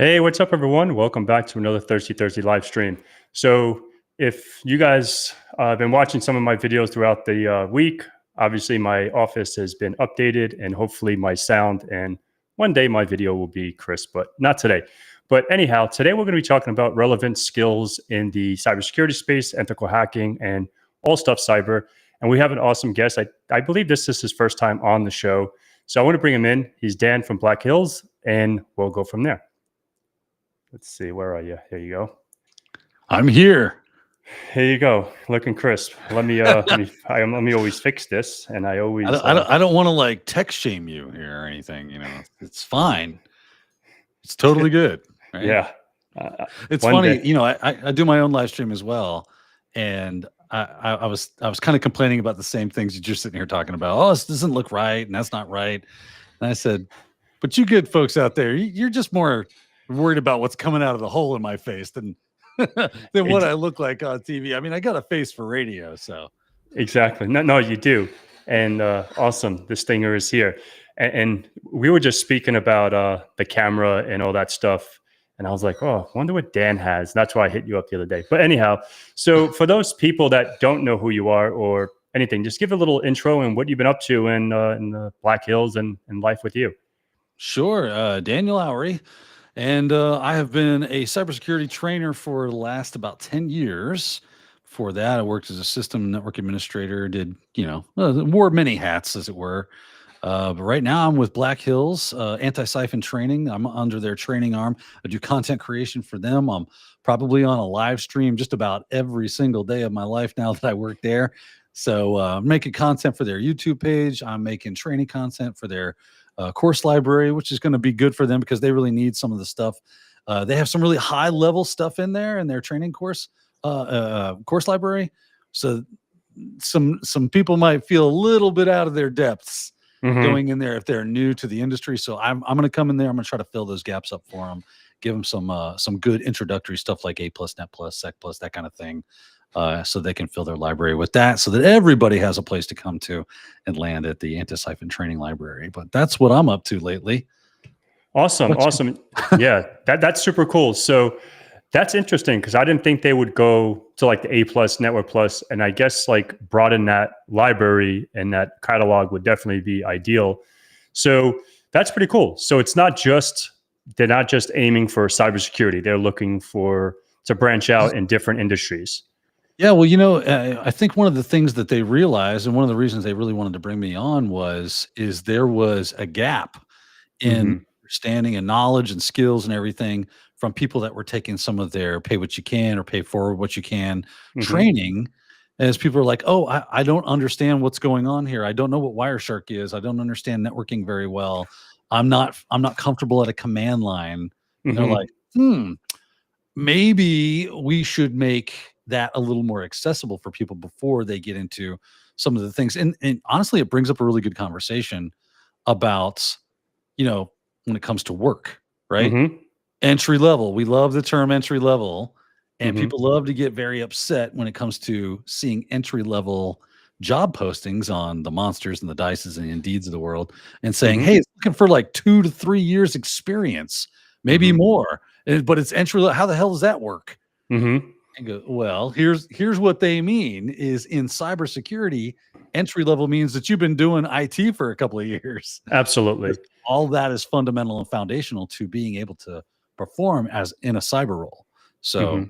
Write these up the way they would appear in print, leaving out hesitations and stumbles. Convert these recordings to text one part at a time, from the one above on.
Hey, what's up, everyone? Welcome back to another Thirsty Thursday live stream. So, if you guys have been watching some of my videos throughout the week, obviously my office has been updated and hopefully my sound and one day my video will be crisp, but not today. But anyhow, today we're going to be talking about relevant skills in the cybersecurity space, ethical hacking, and all stuff cyber. And we have an awesome guest. I believe this is his first time on the show. So I want to bring him in. He's Dan from Black Hills, and we'll go from there. Let's see, where are you? Here you go. I'm here. Here you go, looking crisp. Let me let me always fix this, and I always I don't want to like text shame you here or anything. You know, it's fine. It's totally good. Right? Yeah, it's funny. Day. You know, I do my own live stream as well, and I was kind of complaining about the same things that you're sitting here talking about. Oh, this doesn't look right, and that's not right. And I said, but you good folks out there, you're just more worried about what's coming out of the hole in my face than what I look like on TV. I mean, I got a face for radio, so exactly. No, you do. And awesome, this stinger is here. And we were just speaking about the camera and all that stuff. And I was like, oh, I wonder what Dan has. That's why I hit you up the other day. But anyhow, so for those people that don't know who you are or anything, just give a little intro and what you've been up to in the Black Hills and life with you. Sure. Daniel Lowrie. And I have been a cybersecurity trainer for the last about 10 years. Before that, I worked as a system network administrator, wore many hats, as it were. But right now, I'm with Black Hills Anti-Siphon Training. I'm under their training arm. I do content creation for them. I'm probably on a live stream just about every single day of my life now that I work there. So I'm making content for their YouTube page. I'm making training content for their course library, which is going to be good for them because they really need some of the stuff. They have some really high level stuff in there in their training course library. So some people might feel a little bit out of their depths going in there if they're new to the industry. So I'm going to come in there. I'm going to try to fill those gaps up for them, give them some good introductory stuff like A+, Net+, Sec+, that kind of thing. So they can fill their library with that so that everybody has a place to come to and land at the Anti-Siphon Training Library. But that's what I'm up to lately. Awesome. Yeah, that's super cool. So that's interesting because I didn't think they would go to like the A+, Network+, and I guess like broaden that library and that catalog would definitely be ideal. So that's pretty cool. So they're not just aiming for cybersecurity. They're looking to branch out in different industries. Yeah, well, I think one of the things that they realized, and one of the reasons they really wanted to bring me on is there was a gap in understanding and knowledge and skills and everything from people that were taking some of their pay what you can or pay forward what you can training. As people are like, oh, I don't understand what's going on here. I don't know what Wireshark is. I don't understand networking very well. I'm not comfortable at a command line. And they're like, maybe we should make that a little more accessible for people before they get into some of the things. And honestly, it brings up a really good conversation about, when it comes to work, right? Entry level. We love the term entry level, and people love to get very upset when it comes to seeing entry level job postings on the Monsters and the Dices and the Indeeds of the world and saying, hey, it's looking for like 2 to 3 years experience, maybe more, but it's entry level. How the hell does that work? And go, well, here's what they mean is in cybersecurity, entry level means that you've been doing IT for a couple of years. Absolutely. All that is fundamental and foundational to being able to perform as in a cyber role. So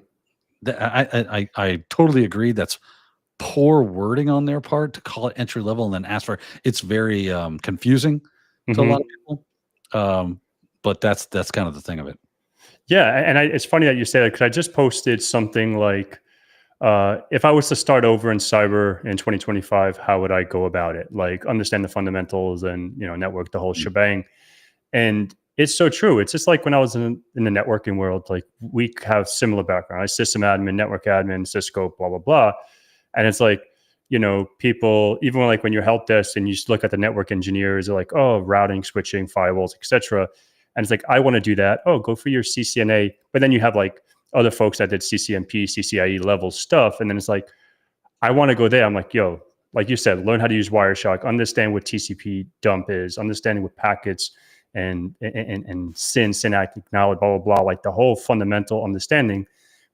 I totally agree. That's poor wording on their part to call it entry level and then ask for it. It's very confusing to a lot of people. But that's kind of the thing of it. Yeah, and it's funny that you say that because I just posted something like, if I was to start over in cyber in 2025, how would I go about it? Like understand the fundamentals and network the whole shebang. And it's so true. It's just like when I was in the networking world, like we have similar background. I system admin, network admin, Cisco, blah blah blah. And it's like people even when you're help desk and you look at the network engineers, they're like, oh, routing, switching, firewalls, etc. And it's like, I want to do that. Oh, go for your CCNA. But then you have like other folks that did CCNP, CCIE level stuff. And then it's like, I want to go there. I'm like, yo, like you said, learn how to use Wireshark, understand what TCP dump is, understanding what packets and synaptic knowledge, blah, blah, blah, like the whole fundamental understanding.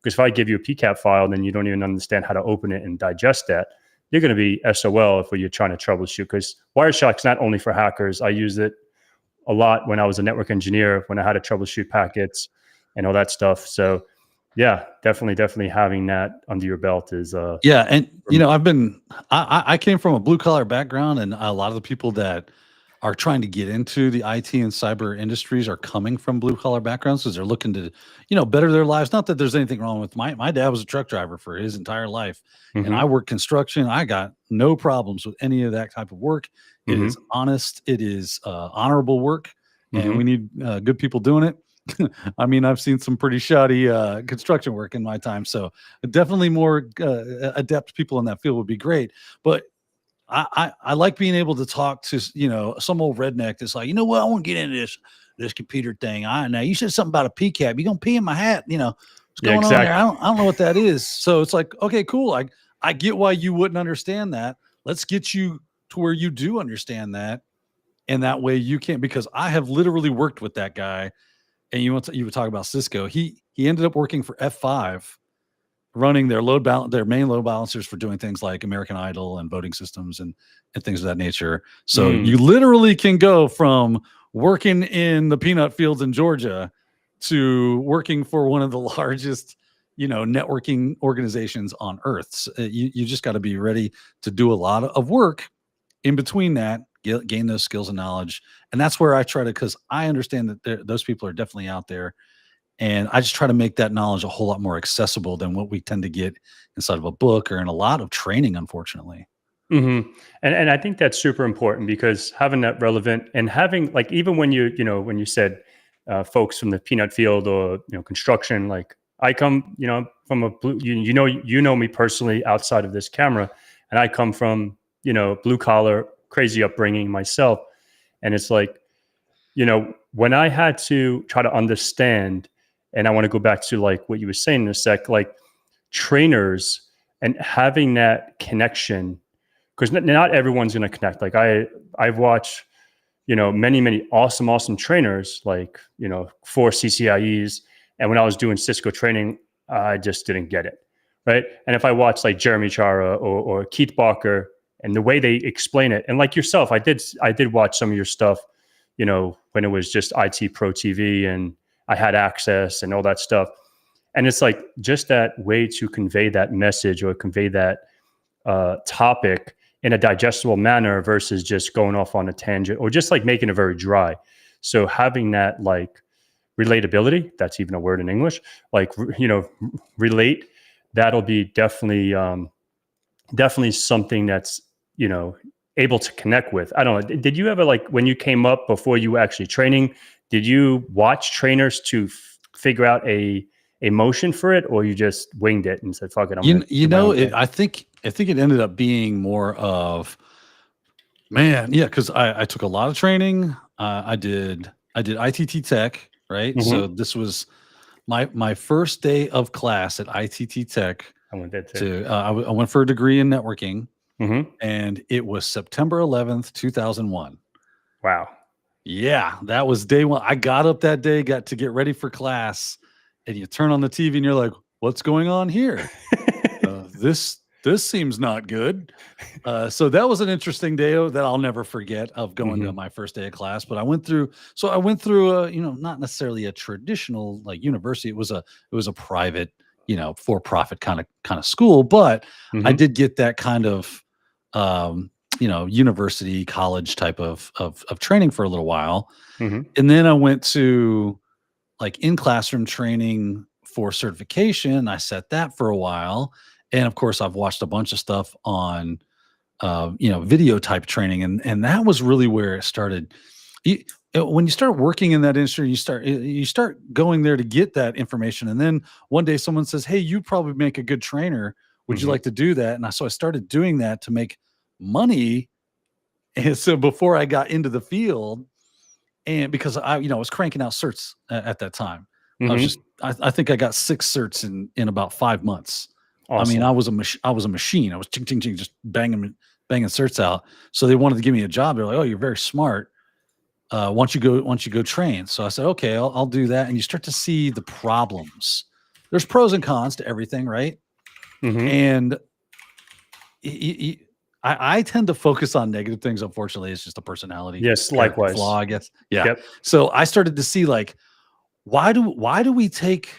Because if I give you a PCAP file, then you don't even understand how to open it and digest that, you're going to be SOL if you're trying to troubleshoot. Because Wireshark's not only for hackers. I used it a lot when I was a network engineer, when I had to troubleshoot packets and all that stuff. So yeah, definitely having that under your belt is yeah. And I came from a blue collar background, and a lot of the people that are trying to get into the IT and cyber industries are coming from blue collar backgrounds because they're looking to, better their lives. Not that there's anything wrong with my dad was a truck driver for his entire life, and I worked construction. I got no problems with any of that type of work. It is honest. It is honorable work, and we need good people doing it. I mean, I've seen some pretty shoddy construction work in my time, so definitely more adept people in that field would be great. But I like being able to talk to some old redneck that's like, what, I want to get into this computer thing. Now you said something about a PCAP. You gonna pee in my hat? What's going on there? I don't know what that is. So it's like, okay, cool. I get why you wouldn't understand that. Let's get you to where you do understand that, and that way you can't. Because I have literally worked with that guy. And you would talk about Cisco. He ended up working for F5, running their main load balancers for doing things like American Idol and voting systems and things of that nature. So you literally can go from working in the peanut fields in Georgia to working for one of the largest, networking organizations on earth. So you just got to be ready to do a lot of work in between that, gain those skills and knowledge. And that's where I try to, because I understand that those people are definitely out there. And I just try to make that knowledge a whole lot more accessible than what we tend to get inside of a book or in a lot of training, unfortunately. And I think that's super important, because having that relevant and having, like, even when when you said folks from the peanut field or construction, like I come from a blue, you know me personally outside of this camera, and I come from blue collar, crazy upbringing myself. And it's like, when I had to try to understand, and I want to go back to like what you were saying in a sec, like trainers and having that connection, because not everyone's going to connect. Like I've watched, many awesome trainers, like, 4 CCIEs. And when I was doing Cisco training, I just didn't get it. Right. And if I watch like Jeremy Chara or Keith Barker, and the way they explain it, and like yourself, I did watch some of your stuff, when it was just IT Pro TV and I had access and all that stuff. And it's like just that way to convey that message or convey that topic in a digestible manner versus just going off on a tangent or just like making it very dry. So having that like relatability, that's even a word in English, like, relate, that'll be definitely something that's, able to connect with. I don't know. Did you ever, like, when you came up before you were actually training, did you watch trainers to figure out a motion for it, or you just winged it and said, fuck it? I think it ended up being more of, because I took a lot of training. I did ITT Tech, right? So this was my first day of class at ITT Tech. I went there too. I went for a degree in networking, and it was September 11th, 2001. Wow. Yeah, that was day one. I got up that day, got to get ready for class, and you turn on the TV and you're like, what's going on here? This seems not good. So that was an interesting day that I'll never forget, of going to my first day of class. But I went through not necessarily a traditional like university. It was a private, for-profit kind of school, but I did get that kind of university, college type of training for a little while. And then I went to like in classroom training for certification. I set that for a while. And of course I've watched a bunch of stuff on, video type training. And that was really where it started. When you start working in that industry, you start going there to get that information. And then one day someone says, hey, you probably make a good trainer. Would you like to do that? And so I started doing that to make money. And so before I got into the field, and because I was cranking out certs at that time, I think I got 6 certs in about 5 months. Awesome. I mean, I was a machine. I was ching, ching, ching, just banging certs out. So they wanted to give me a job. They're like, oh, you're very smart. once you go train. So I said, okay, I'll do that. And you start to see the problems. There's pros and cons to everything, right? Mm-hmm. And I tend to focus on negative things. Unfortunately, it's just a personality Yes, character likewise. flaw, I guess. Yeah. Yep. So I started to see like, why do we take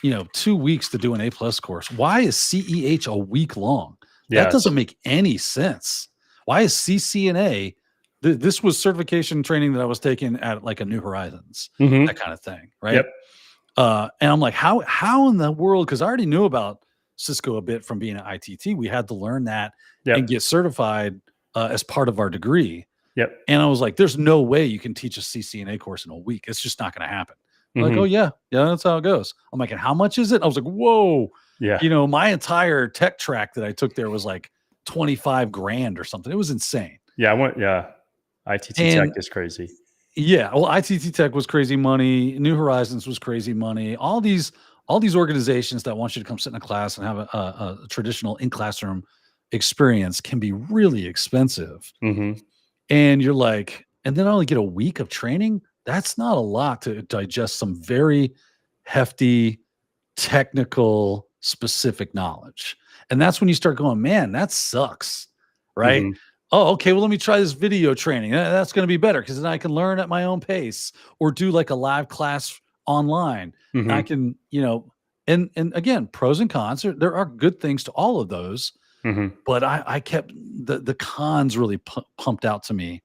2 weeks to do an A+ course? Why is CEH a week long? That Yes. doesn't make any sense. Why is CCNA? This was certification training that I was taking at like a New Horizons, Mm-hmm. that kind of thing, right? Yep. And I'm like, how in the world? Because I already knew about Cisco a bit from being at ITT. We had to learn that and Yep. get certified as part of our degree. Yep. And I was like, there's no way you can teach a CCNA course in a week. It's just not going to happen. Like, Mm-hmm. oh yeah, that's how it goes. I'm like, and how much is it? I was like, whoa, Yeah. my entire tech track that I took there was like 25 grand or something. It was insane. Yeah. ITT Tech And is crazy. yeah, well, ITT Tech was crazy money. New Horizons was crazy money. All these organizations that want you to come sit in a class and have a traditional in classroom experience can be really expensive. Mm-hmm. And you're like, and then I only get a week of training. That's not a lot to digest some very hefty, technical, specific knowledge. And that's when you start going, man, that sucks. Right. Mm-hmm. Oh, okay. Well, let me try this video training. That's going to be better because then I can learn at my own pace or do like a live class online. And I Mm-hmm. can, and again, pros and cons. There are good things to all of those, Mm-hmm. but I kept the cons really pumped out to me.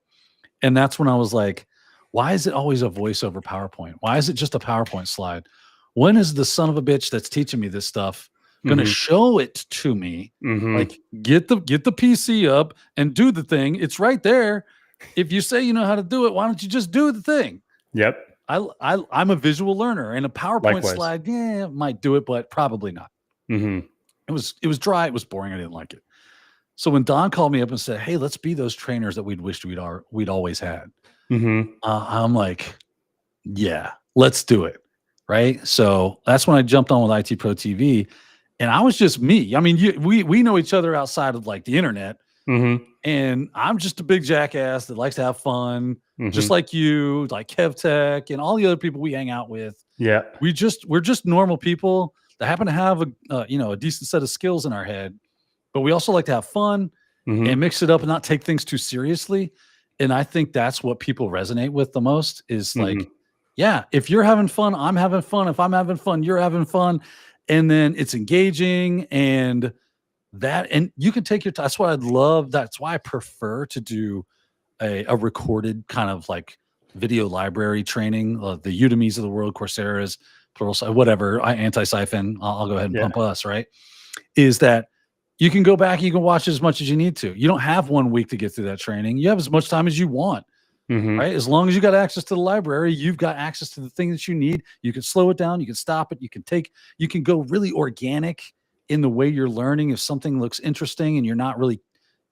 And that's when I was like, why is it always a voiceover PowerPoint? Why is it just a PowerPoint slide? When is the son of a bitch that's teaching me this stuff going to Mm-hmm. show it to me? Mm-hmm. Like get the PC up and do the thing. It's right there. If you say you know how to do it, why don't you just do the thing? Yep. I'm a visual learner, and a PowerPoint Likewise. slide, might do it, but probably not. Mm-hmm. It was dry. It was boring. I didn't like it. So when Don called me up and said, "Hey, let's be those trainers that we'd wished we'd always had," Mm-hmm. I'm like, "Yeah, let's do it." Right. So that's when I jumped on with IT Pro TV, and I was just me. I mean, we know each other outside of like the internet, Mm-hmm. and I'm just a big jackass that likes to have fun, just Mm-hmm. like you, like KevTech, and all the other people we hang out with. Yeah. We're just normal people that happen to have a decent set of skills in our head, but we also like to have fun Mm-hmm. and mix it up and not take things too seriously. And I think that's what people resonate with the most is like, Mm-hmm. yeah, if you're having fun, I'm having fun. If I'm having fun, you're having fun. And then it's engaging and you can take your time. That's what I'd love. That's why I prefer to do a recorded kind of like video library training, the Udemy's of the world, Coursera's, Pluralsight, whatever, Anti-Siphon. I'll go ahead and Yeah. pump us, right? Is that you can go back and you can watch as much as you need to. You don't have 1 week to get through that training. You have as much time as you want, Mm-hmm. right? As long as you got access to the library, you've got access to the thing that you need. You can slow it down. You can stop it. You can go really organic in the way you're learning. If something looks interesting and you're not really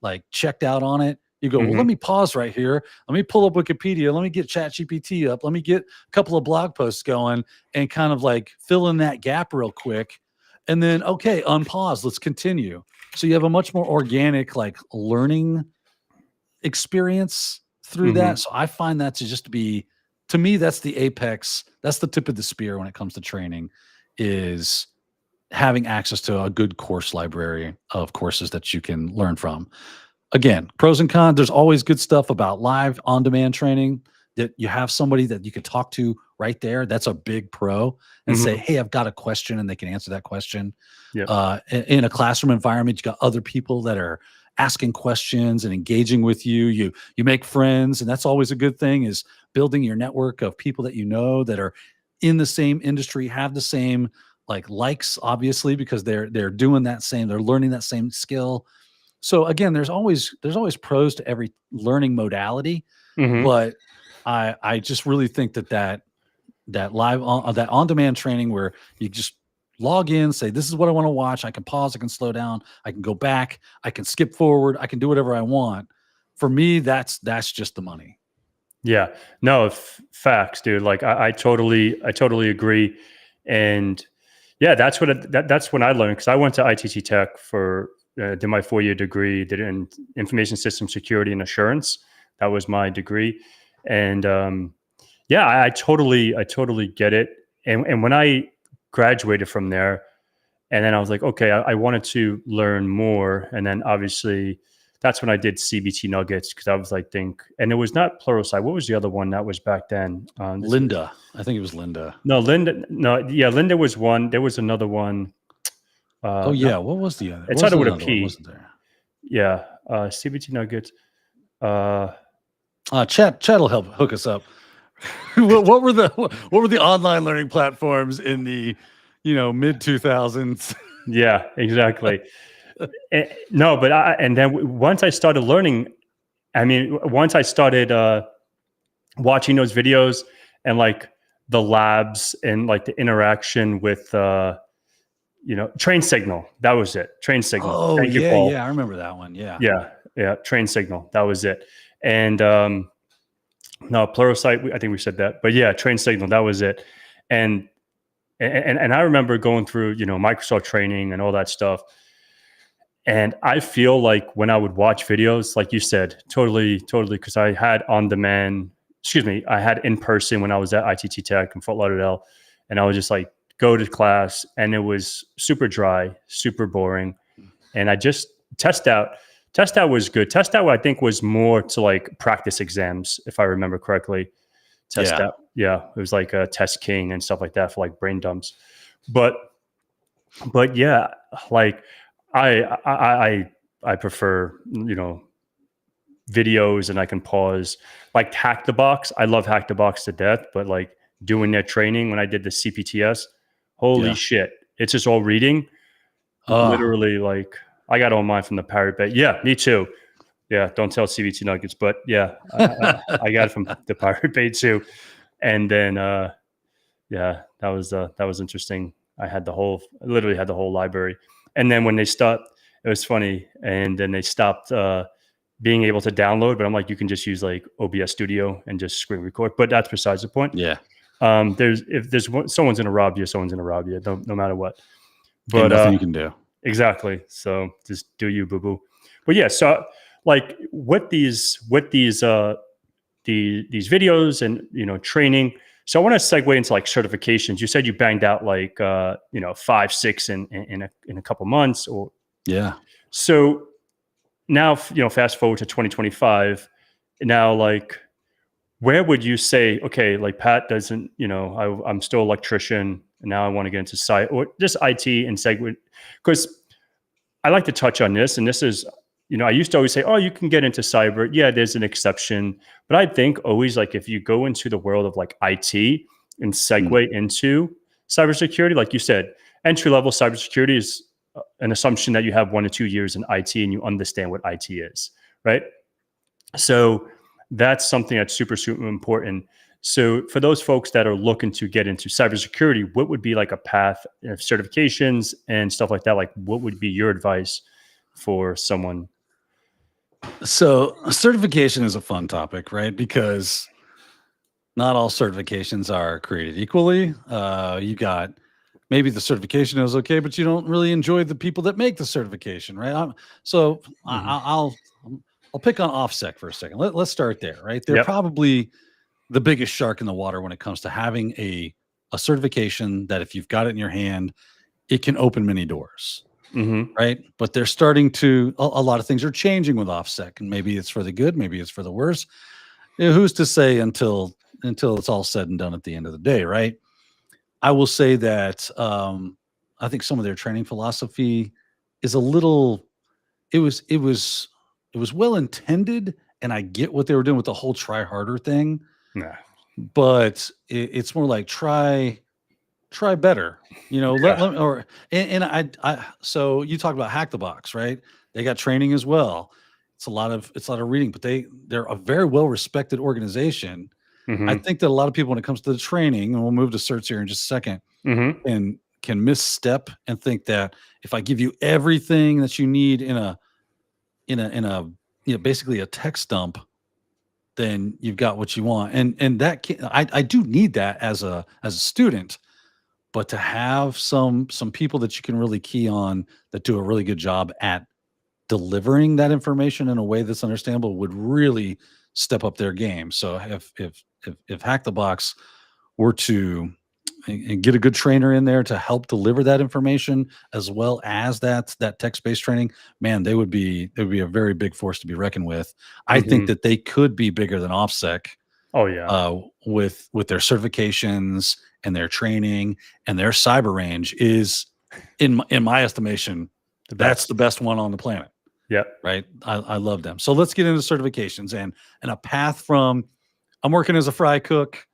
like checked out on it, you go, well, Mm-hmm. let me pause right here. Let me pull up Wikipedia. Let me get ChatGPT up. Let me get a couple of blog posts going and kind of like fill in that gap real quick. And then, okay, unpause. Let's continue. So you have a much more organic, like learning experience through Mm-hmm. that. So I find that to me, that's the apex. That's the tip of the spear when it comes to training is having access to a good course library of courses that you can learn from. Again, pros and cons. There's always good stuff about live on-demand training that you have somebody that you can talk to right there. That's a big pro and Mm-hmm. say, hey, I've got a question and they can answer that question. Yep. In a classroom environment, you got other people that are asking questions and engaging with you. You make friends, and that's always a good thing is building your network of people that you know that are in the same industry, have the same likes, obviously, because they're doing that same, they're learning that same skill. So again, there's always pros to every learning modality, Mm-hmm. but I just really think that live that on-demand training where you just log in, say, this is what I want to watch. I can pause, I can slow down, I can go back, I can skip forward, I can do whatever I want. For me, that's just the money. Yeah, no, facts, dude. Like I totally agree. And yeah, that's that's when I learned, because I went to ITT Tech for did my 4-year degree, did it in information system security and assurance. That was my degree. And yeah, I totally get it. And when I graduated from there, and then I was like, okay, I wanted to learn more. And then obviously that's when I did CBT Nuggets, because I was like, and it was not Pluralsight. What was the other one that was back then? Linda. I think it was Linda. No, Linda. No, yeah, Linda was one. There was another one. Oh yeah, what was the other? It started with a Another one, P. wasn't there? Yeah, CBT Nuggets. Chat will help hook us up. what were the online learning platforms in the mid 2000s? Yeah, exactly. No, but and then once I started learning, I mean, once I started watching those videos and like the labs and like the interaction with train signal, that was it. Train signal. Oh Thank you, yeah, Paul. yeah, I remember that one. Yeah, yeah, train signal, that was it. And no, Pluralsight, I think we said that, but yeah, train signal, that was it. And I remember going through Microsoft training and all that stuff. And I feel like when I would watch videos, like you said, totally, because I had I had in person when I was at ITT Tech in Fort Lauderdale, and I would just like go to class, and it was super dry, super boring. And I just test out was good. Test out, I think, was more to like practice exams, if I remember correctly. Test out, yeah, it was like a Test King and stuff like that for like brain dumps. But yeah, like I prefer videos, and I can pause. Like HackTheBox, I love HackTheBox to death, but like doing their training when I did the CPTS, holy shit, it's just all reading. Literally, like I got all mine from the Pirate Bay. Yeah, me too. Yeah, don't tell CBT Nuggets, but yeah, I got it from the Pirate Bay too. And then yeah, that was interesting. Literally had the whole library. And then when they stopped, it was funny. And then they stopped being able to download, but I'm like, you can just use like OBS Studio and just screen record. But that's besides the point. Yeah. Someone's going to rob you, no matter what. But nothing you can do. Exactly. So just do you, boo boo. But yeah, so like with these videos and training. So I want to segue into like certifications. You said you banged out like 5, 6 in a couple months, or yeah. So now fast forward to 2025. Now, like, where would you say, okay, like Pat doesn't, I'm still an electrician, and now I want to get into site or just IT and segue, because I like to touch on this, and this is, I used to always say, oh, you can get into cyber. Yeah, there's an exception. But I think always, like, if you go into the world of like IT and segue into cybersecurity, like you said, entry-level cybersecurity is an assumption that you have 1 to 2 years in IT and you understand what IT is, right? So that's something that's super, super important. So for those folks that are looking to get into cybersecurity, what would be like a path of certifications and stuff like that? Like, what would be your advice for someone? So certification is a fun topic, right? Because not all certifications are created equally. You got maybe the certification is okay, but you don't really enjoy the people that make the certification, right? I'll pick on OffSec for a second. Let's start there, right? They're probably the biggest shark in the water when it comes to having a certification that if you've got it in your hand, it can open many doors. Right. But they're starting to, a lot of things are changing with OffSec, and maybe it's for the good, maybe it's for the worse. Who's to say until it's all said and done at the end of the day, right? I will say that I think some of their training philosophy is a little, it was well intended, and I get what they were doing with the whole try harder thing. Nah. But it's more like try better, so you talk about HackTheBox, right? They got training as well. It's a lot of reading, but they're a very well respected organization. I think that a lot of people, when it comes to the training, and we'll move to certs here in just a second, and can misstep and think that if I give you everything that you need in a basically a text dump, then you've got what you want. And that I do need that as a student. But to have some people that you can really key on that do a really good job at delivering that information in a way that's understandable would really step up their game. So if HackTheBox were to and get a good trainer in there to help deliver that information as well as that text-based training, man, they would be a very big force to be reckoned with. I think that they could be bigger than OffSec Oh yeah. with their certifications and their training, and their cyber range is in my estimation, that's the best one on the planet. Yep. Right. I love them. So let's get into certifications and a path from I'm working as a fry cook.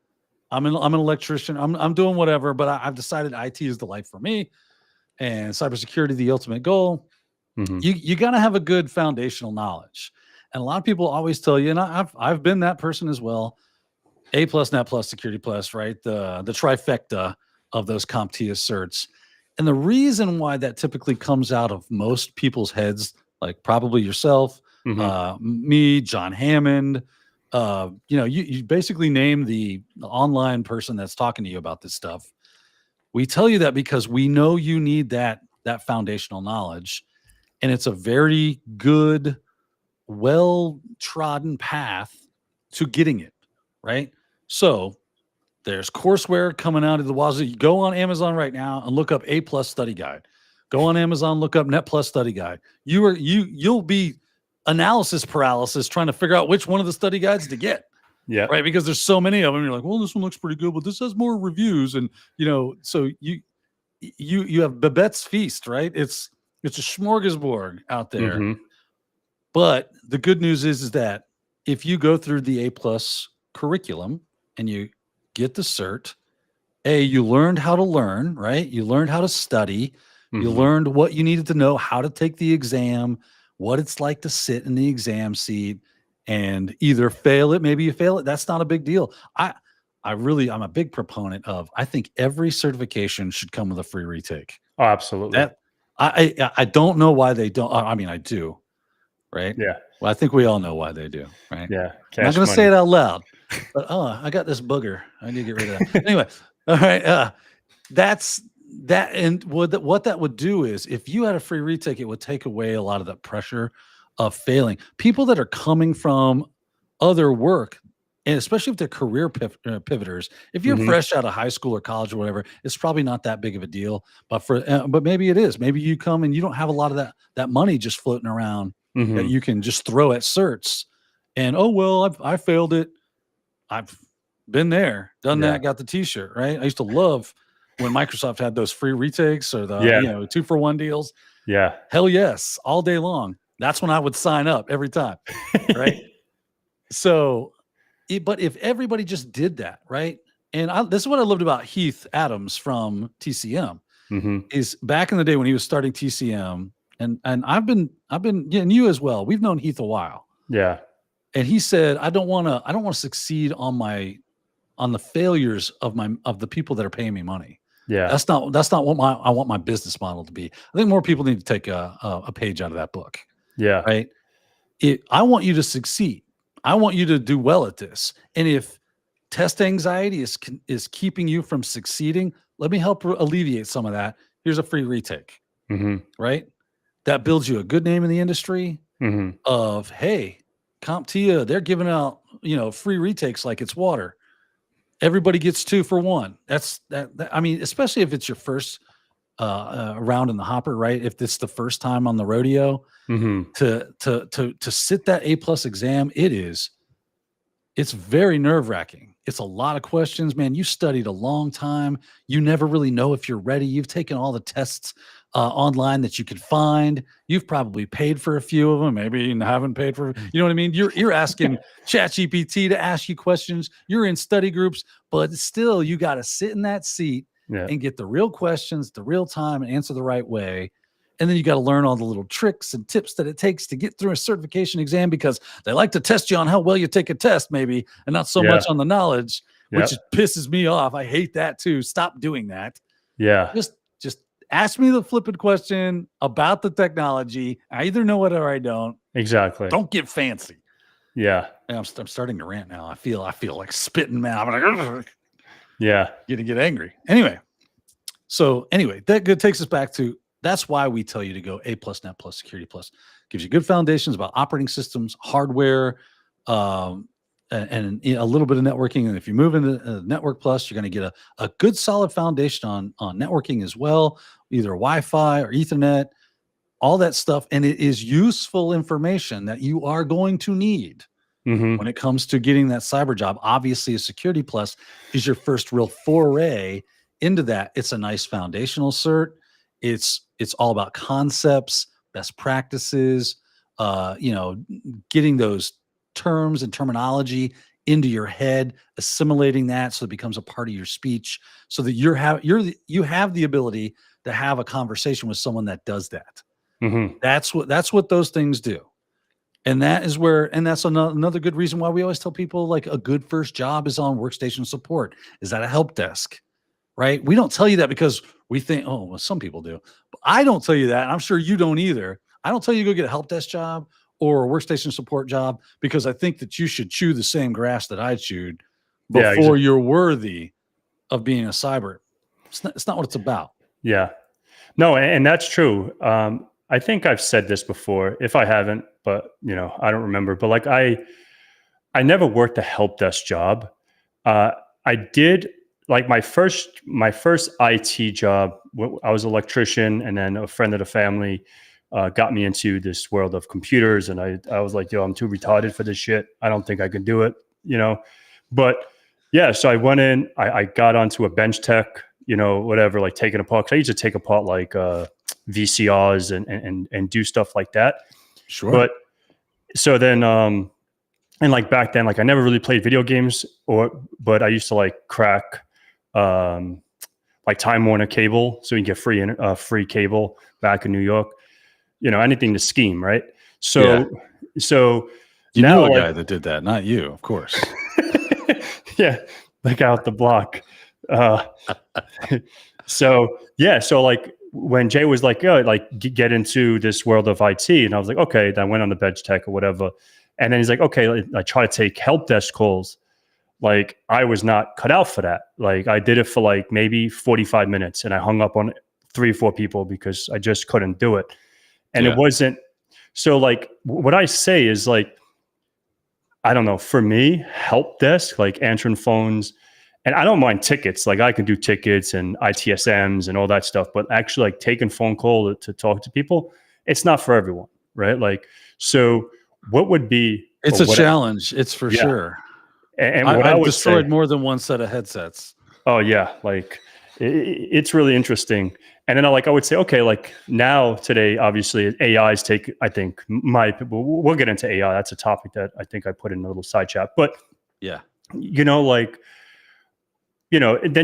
I'm an electrician. I'm doing whatever, but I've decided IT is the life for me, and cybersecurity the ultimate goal. You got to have a good foundational knowledge, and a lot of people always tell you, and I've been that person as well. A+, Net+, Security+, right? The trifecta of those CompTIA certs, and the reason why that typically comes out of most people's heads, like probably yourself, me, John Hammond. You basically name the online person that's talking to you about this stuff. We tell you that because we know you need that foundational knowledge, and it's a very good, well-trodden path to getting it, right? So there's courseware coming out of the wazoo. You go on Amazon right now and look up A+ study guide. Go on Amazon, look up Net+ study guide. You'll be analysis paralysis trying to figure out which one of the study guides to get. Yeah. Right. Because there's so many of them. You're like, well, this one looks pretty good, but this has more reviews. And, so you have Babette's Feast, right? It's a smorgasbord out there. But the good news is that if you go through the A+ curriculum and you get the cert, you learned how to learn, right? You learned how to study. You learned what you needed to know, how to take the exam, what it's like to sit in the exam seat and either fail it, maybe you fail it. That's not a big deal. I'm a big proponent of, I think every certification should come with a free retake. Oh, absolutely. I don't know why they don't. I mean, I do. Right. Yeah. Well, I think we all know why they do. Right. Yeah. I'm not going to say it out loud, but I got this booger. I need to get rid of that. Anyway. All right. That's that. And what that would do is if you had a free retake, it would take away a lot of that pressure of failing. People that are coming from other work, and especially if they're career pivoters, if you're fresh out of high school or college or whatever, it's probably not that big of a deal. But maybe it is. Maybe you come and you don't have a lot of that money just floating around that you can just throw at certs. And I failed it. I've been there, done that, got the T-shirt. Right. I used to love when Microsoft had those free retakes or the 2-for-1 deals. Yeah. Hell yes, all day long. That's when I would sign up every time. Right. So. But if everybody just did that, right? And this is what I loved about Heath Adams from TCM is back in the day when he was starting TCM, and I've been, and you as well. We've known Heath a while. Yeah. And he said, I don't want to succeed on the failures of the people that are paying me money. Yeah. That's not what I want my business model to be. I think more people need to take a page out of that book. Yeah. Right. I want you to succeed. I want you to do well at this. And if test anxiety is keeping you from succeeding, let me help alleviate some of that. Here's a free retake, right? That builds you a good name in the industry of, hey, CompTIA, they're giving out, free retakes like it's water. Everybody gets 2-for-1. That's that. I mean, especially if it's your first round in the hopper, right? If it's the first time on the rodeo, to sit that A+ exam, it's very nerve-wracking. It's a lot of questions, man. You studied a long time. You never really know if you're ready. You've taken all the tests online that you could find. You've probably paid for a few of them, maybe you haven't paid for. You know what I mean? You're asking ChatGPT to ask you questions. You're in study groups, but still, you got to sit in that seat and get the real questions, the real time, and answer the right way. And then you got to learn all the little tricks and tips that it takes to get through a certification exam, because they like to test you on how well you take a test, maybe, and not so much on the knowledge, which pisses me off. I hate that too. Stop doing that. Yeah. Just ask me the flippant question about the technology. I either know it or I don't. Exactly. Don't get fancy. Yeah. I'm starting to rant now. I feel like spitting, man. I'm like, yeah. Gonna get angry. Anyway, that takes us back to. That's why we tell you to go A+, Net+, Security+. Gives you good foundations about operating systems, hardware, and a little bit of networking. And if you move into Network Plus, you're going to get a good solid foundation on networking as well, either Wi-Fi or Ethernet, all that stuff. And it is useful information that you are going to need when it comes to getting that cyber job. Obviously, a Security Plus is your first real foray into that. It's a nice foundational cert. It's all about concepts, best practices, getting those terms and terminology into your head, assimilating that so it becomes a part of your speech, so that you have the ability to have a conversation with someone that does that. That's what those things do. And that's another good reason why we always tell people, like, a good first job is on workstation support, is at a help desk, right? We don't tell you that because we think, oh, well, some people do, but I don't tell you that. And I'm sure you don't either. I don't tell you to go get a help desk job or a workstation support job because I think that you should chew the same grass that I chewed before you're worthy of being a cyber. It's not what it's about. Yeah. No, and that's true. I think I've said this before. If I haven't, but I don't remember. But like I never worked a help desk job. I did, like, my first IT job. I was an electrician, and then a friend of the family got me into this world of computers, and I was like, yo, I'm too retarded for this shit. I don't think I can do it, But yeah, so I went in. I got onto a bench tech, whatever, like taking apart. 'Cause I used to take apart like VCRs and do stuff like that. Sure. But so then, and like back then, like I never really played video games, but I used to like crack like Time Warner cable, so you can get free cable back in New York. Anything to scheme, right? So you now, knew a guy that did that, not you, of course. Yeah, like out the block. So like when Jay was like, "Oh, like get into this world of IT," and I was like, "Okay." Then I went on the bench tech or whatever, and then he's like, "Okay, I try to take help desk calls." Like I was not cut out for that. Like I did it for like maybe 45 minutes, and I hung up on 3 or 4 people because I just couldn't do it. And it wasn't, so like what I say is, like, I don't know, for me, help desk, like answering phones, and I don't mind tickets. Like I can do tickets and ITSMs and all that stuff, but actually like taking phone call to talk to people, it's not for everyone, right? Like, so what would be, it's a challenge. It's for sure. And what I've destroyed more than one set of headsets. Oh yeah. Like it's really interesting. And then I would say, okay, like now today, obviously AIs take, I think we'll get into AI. That's a topic that I think I put in a little side chat, but yeah, then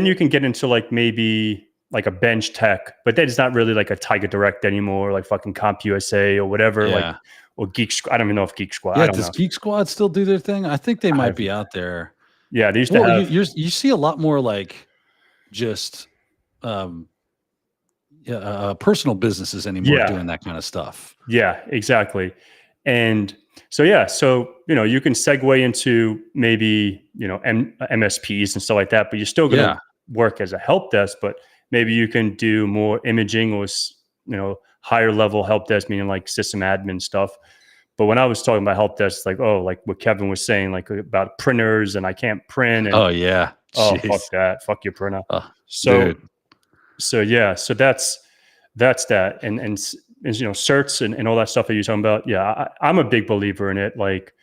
you can get into like maybe like a bench tech, but that is not really like a Tiger Direct anymore, like fucking CompUSA or whatever, like, or Geek Squad. I don't even know if Geek Squad. Yeah, does Geek Squad still do their thing? I think they might be out there. Yeah, they used to have. You see a lot more like just personal businesses anymore doing that kind of stuff. Yeah, exactly. And so you can segue into maybe MSPs and stuff like that, but you're still going to work as a help desk. But maybe you can do more imaging or higher level help desk, meaning like system admin stuff. But when I was talking about help desk, like, oh, like what Kevin was saying, like about printers, and I can't print. And, fuck that, fuck your printer. So that's that, and certs and all that stuff that you're talking about. Yeah, I'm a big believer in it. Like,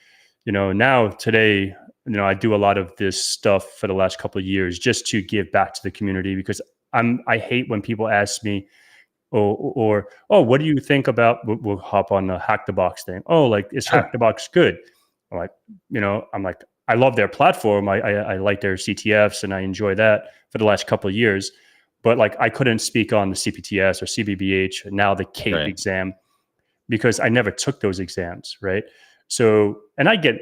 now today, I do a lot of this stuff for the last couple of years just to give back to the community, because I hate when people ask me, or what do you think about? We'll hop on the HackTheBox thing. Oh, like, is HackTheBox good? I'm like, I love their platform. I like their CTFs, and I enjoy that for the last couple of years. But like, I couldn't speak on the CPTS or CBBH, and now the CAPE exam, because I never took those exams, right? So, and I get,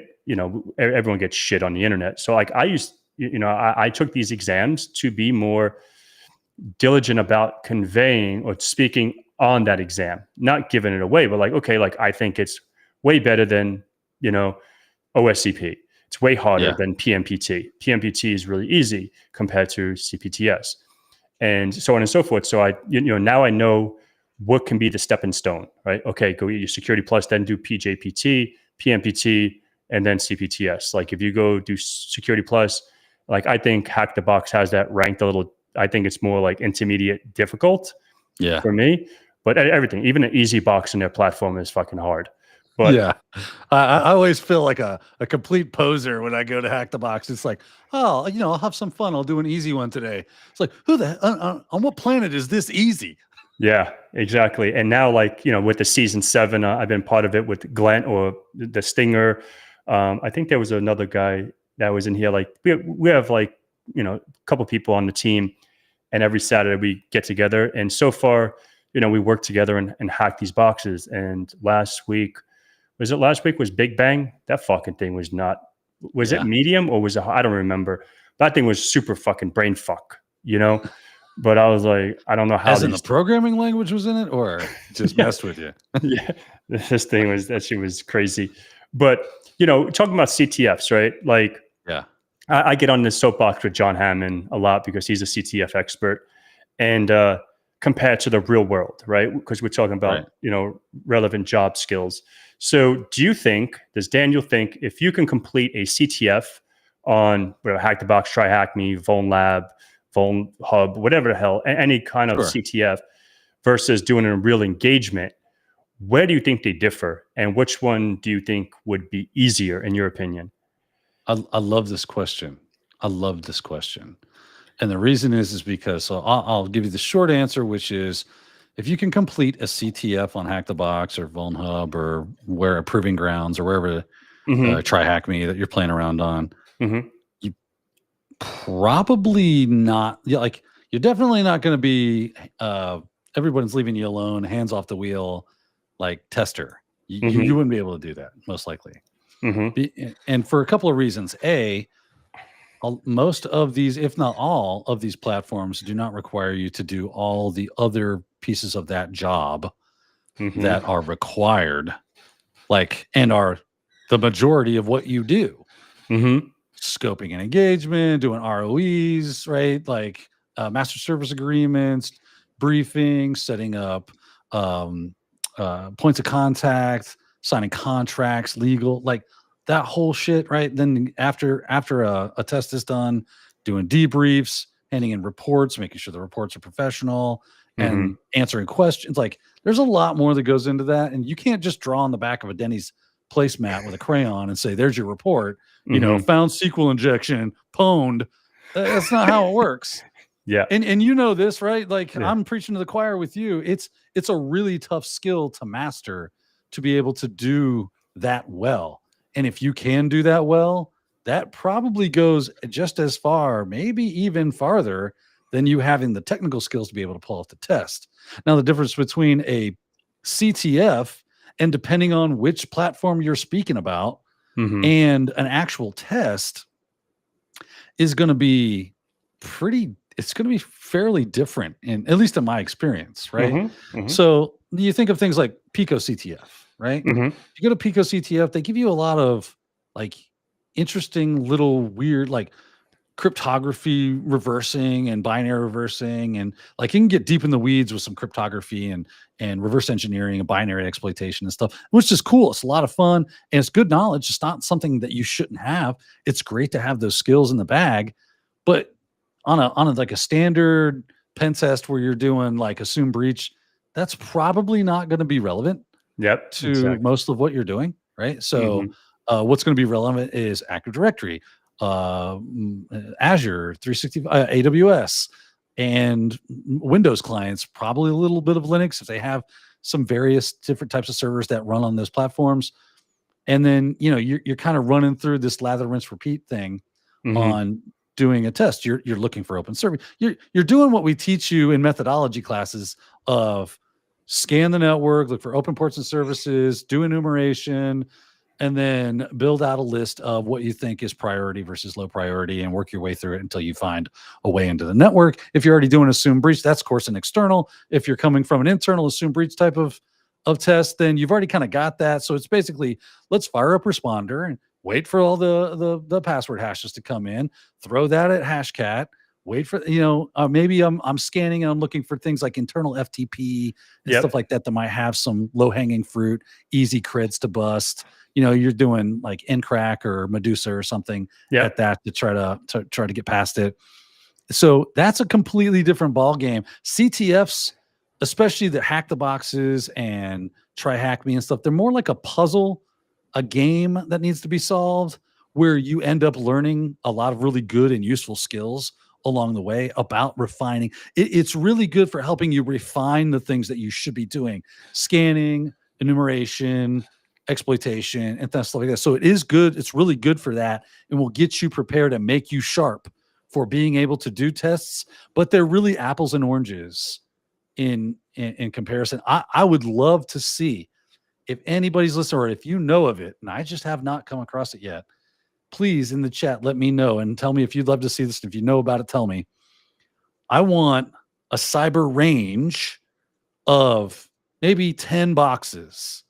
everyone gets shit on the internet. So like I took these exams to be more diligent about conveying or speaking on that exam, not giving it away, but like, okay, like I think it's way better than, OSCP. It's way harder than PMPT. PMPT is really easy compared to CPTS, and so on and so forth. So now I know what can be the stepping stone, right? Okay, go get your Security Plus, then do PJPT, PMPT, and then CPTS. Like if you go do Security Plus, like I think HackTheBox has that ranked a little. I think it's more like intermediate difficult Yeah. for me. But everything, even an easy box in their platform is fucking hard. But Yeah. I always feel like a complete poser when I go to Hack the Box. It's like, oh, I'll have some fun. I'll do an easy one today. It's like, on what planet is this easy? yeah, exactly. And now, like, with the season 7, I've been part of it with Glenn or the Stinger. I think there was another guy that was in here. Like, we have like, a couple people on the team, and every Saturday we get together. And so far, we work together and hack these boxes. And last week was Big Bang? That fucking thing was not. Was it medium or was it? I don't remember. That thing was super fucking brain fuck. But I was like, I don't know how. As in the programming language was in it, or just messed with you? Yeah, this thing that shit was crazy. But talking about CTFs, right? Like, yeah, I get on this soapbox with John Hammond a lot because he's a CTF expert, and compared to the real world, right? Because we're talking about relevant job skills. So, does Daniel think if you can complete a CTF on Hack the Box, Try Hack Me, Vuln Lab, Vuln Hub, whatever the hell, any kind of CTF versus doing a real engagement, where do you think they differ? And which one do you think would be easier in your opinion? I love this question. And the reason is because, so I'll give you the short answer, which is if you can complete a CTF on Hack the Box or Vuln Hub or where Proving Grounds or wherever Try Hack Me that you're playing around on, you probably not, like, you're definitely not going to be, everyone's leaving you alone, hands off the wheel, like tester. You wouldn't be able to do that, most likely. And for a couple of reasons. Most of these, if not all of these platforms, do not require you to do all the other pieces of that job that are required, and are the majority of what you do. Scoping and engagement, doing ROEs, right? Like master service agreements, briefings, setting up points of contact, signing contracts, legal, like that whole shit, right? Then after a test is done, doing debriefs, handing in reports, making sure the reports are professional, and answering questions. Like, there's a lot more that goes into that, and you can't just draw on the back of a Denny's placemat with a crayon and say, "There's your report." Found SQL injection, pwned. That's not how it works. Yeah, and this, right? Like, I'm preaching to the choir with you. It's a really tough skill to master, to be able to do that well. And if you can do that well, that probably goes just as far, maybe even farther, than you having the technical skills to be able to pull off the test. Now, the difference between a CTF, and depending on which platform you're speaking about, and an actual test, is going to be it's going to be fairly different, at least in my experience, right? So you think of things like Pico CTF, right? If you go to Pico CTF, they give you a lot of like interesting little weird, like cryptography reversing and binary reversing, and like you can get deep in the weeds with some cryptography and reverse engineering and binary exploitation and stuff, which is cool. It's a lot of fun and it's good knowledge. It's not something that you shouldn't have. It's great to have those skills in the bag, but on a like a standard pen test where you're doing like assume breach, that's probably not going to be relevant to most of what you're doing, right? So what's going to be relevant is Active Directory, Azure 365, AWS, and Windows clients, probably a little bit of Linux if they have some various different types of servers that run on those platforms. And then, you're kind of running through this lather, rinse, repeat thing on doing a test. You're looking for open service. You're doing what we teach you in methodology classes of scan the network, look for open ports and services, do enumeration, and then build out a list of what you think is priority versus low priority, and work your way through it until you find a way into the network. If you're already doing assume breach, that's of course an external. If you're coming from an internal assume breach type of test, then you've already kind of got that. So it's basically, let's fire up responder and wait for all the password hashes to come in, throw that at Hashcat, wait for, maybe I'm scanning and I'm looking for things like internal FTP and Yep. stuff like that might have some low hanging fruit, easy creds to bust. You're doing like Encrack or Medusa or something Yep. at that to try to get past it. So that's a completely different ball game. CTFs, especially the hack the boxes and try hack me and stuff, they're more like a puzzle, a game that needs to be solved, where you end up learning a lot of really good and useful skills along the way about refining. It's really good for helping you refine the things that you should be doing: scanning, enumeration, exploitation, and stuff like that. So it is good. It's really good for that, and will get you prepared and make you sharp for being able to do tests. But they're really apples and oranges in comparison. I would love to see, if anybody's listening, or if you know of it, and I just have not come across it yet, please in the chat let me know and tell me if you'd love to see this. If you know about it, tell me. I want a cyber range of maybe 10 boxes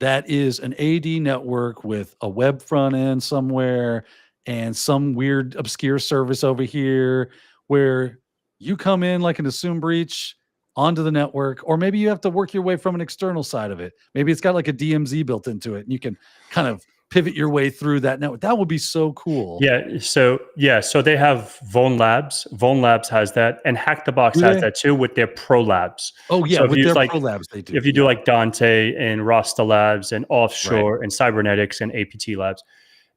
that is an AD network with a web front end somewhere and some weird obscure service over here, where you come in like an assume breach onto the network, or maybe you have to work your way from an external side of it. Maybe it's got like a DMZ built into it and you can kind of pivot your way through that network. That would be so cool. Yeah. So they have Vuln Labs. Vuln Labs has that, and HackTheBox Do has they? that too with their Pro Labs. Oh yeah, So if with you their like, pro labs they do. if you do like Dante and Rasta Labs and Offshore and Cybernetics and APT Labs,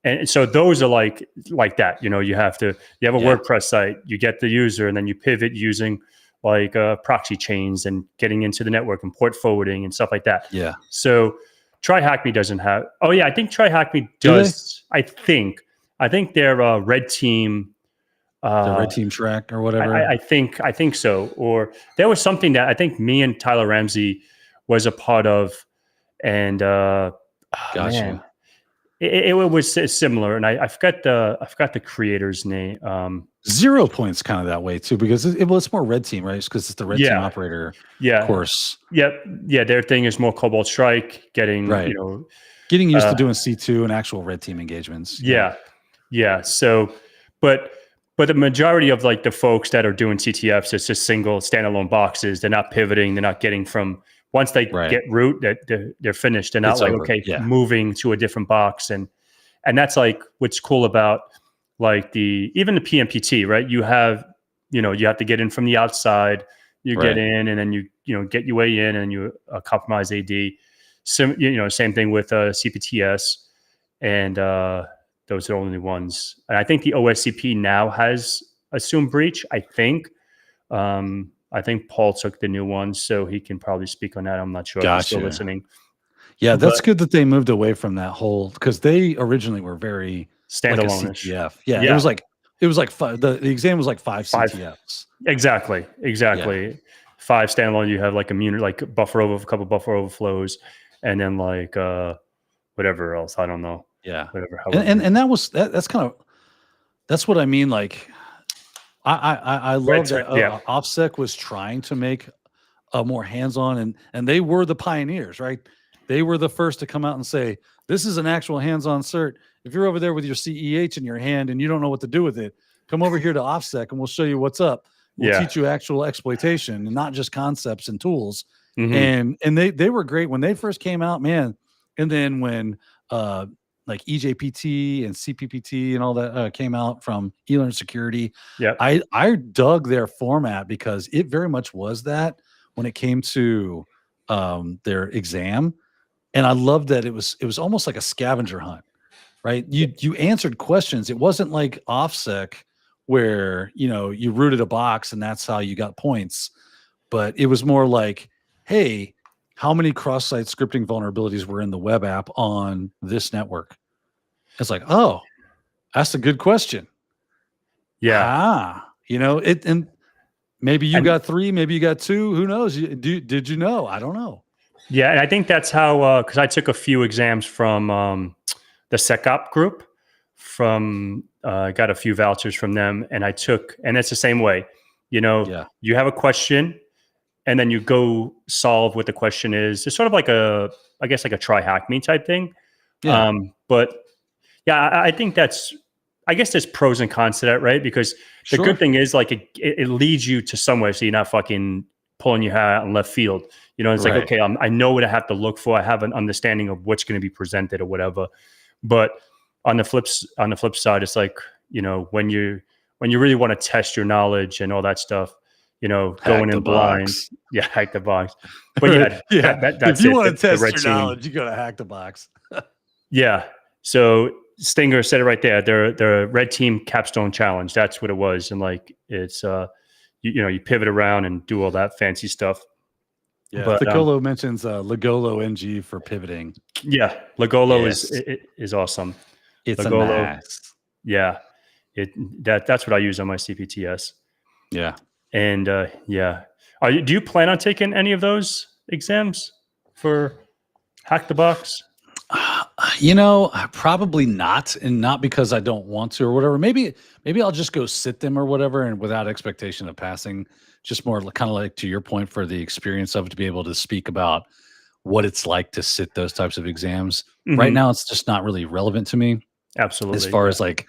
and so those are like that. You have a WordPress site, you get the user, and then you pivot using like proxy chains and getting into the network and port forwarding and stuff like that. Yeah. So TryHackMe doesn't have. Oh yeah, I think TryHackMe Do does. I think they're red team. The red team track or whatever. I think so. Or there was something that I think me and Tyler Ramsey was a part of, and man, it was similar. And I forgot the creator's name. 0 Point's kind of that way too, because it's more red team, right? Because it's the red team operator course. Yep. Yeah. Their thing is more Cobalt Strike, getting getting used to doing C2 and actual red team engagements. Yeah. So, but the majority of like the folks that are doing CTFs, it's just single standalone boxes. They're not pivoting. They're not getting from, once they get root, that they're finished. They're not moving to a different box. And that's like what's cool about like even the PMPT, right? You have to get in from the outside. You get in, and then you get your way in, and you compromise AD. Same thing with CPTS, and those are the only ones. And I think the OSCP now has assumed breach. I think Paul took the new one, so he can probably speak on that. I'm not sure if he's still listening. Yeah, that's good that they moved away from that whole, because they originally were very standalone. Like CTF. Yeah, it was like five. The exam was like five CTFs. Exactly. 5 standalone. You have like a buffer over, a couple buffer overflows, and then like whatever else. I don't know. Yeah. Whatever. And that's kind of, that's what I mean. Like I love that OffSec was trying to make a more hands-on, and they were the pioneers, right? They were the first to come out and say, this is an actual hands-on cert. If you're over there with your CEH in your hand and you don't know what to do with it, come over here to OffSec and we'll show you what's up. We'll teach you actual exploitation and not just concepts and tools. Mm-hmm. And they were great when they first came out, man. And then when like EJPT and CPPT and all that came out from eLearn Security, I dug their format because it very much was that when it came to their exam. And I loved that it was almost like a scavenger hunt, right? You answered questions. It wasn't like OffSec where, you rooted a box and that's how you got points. But it was more like, hey, how many cross-site scripting vulnerabilities were in the web app on this network? It's like, oh, that's a good question. Yeah. And maybe you got 3, maybe you got 2. Who knows? Did you know? I don't know. Yeah, and I think that's how, because I took a few exams from the SecOp group, got a few vouchers from them, and and it's the same way. You have a question, and then you go solve what the question is. It's sort of like I guess like a try hack me type thing. Yeah. But yeah, I think that's I guess there's pros and cons to that, right? Because the Sure. good thing is like it leads you to somewhere, so you're not fucking pulling your hair out in left field. You know, it's like, Right. okay, I know what I have to look for. I have an understanding of what's going to be presented or whatever. But on the flip side, it's like, you know, when you really want to test your knowledge and all that stuff, you know, Hack going the in blind, box. yeah, hack the box. But yeah, Yeah. If that's you it. want to The test red your team, knowledge, you go to hack the box. yeah. So Stinger said it right there. The red team capstone challenge. That's what it was. And like it's you know, you pivot around and do all that fancy stuff. Yeah. But Thicolo mentions Legolo NG for pivoting. yeah, Lagolo Yes. is awesome. It's a Lagolo, nice. yeah. That's what I use on my CPTS. Yeah. And yeah. Do you plan on taking any of those exams for Hack the Box? You know, probably not, and not because I don't want to or whatever. Maybe I'll just go sit them or whatever, and without expectation of passing. Just more kind of like to your point for the experience of it, to be able to speak about what it's like to sit those types of exams. Right Hmm. now, it's just not really relevant to me as Absolutely. far Yeah. as like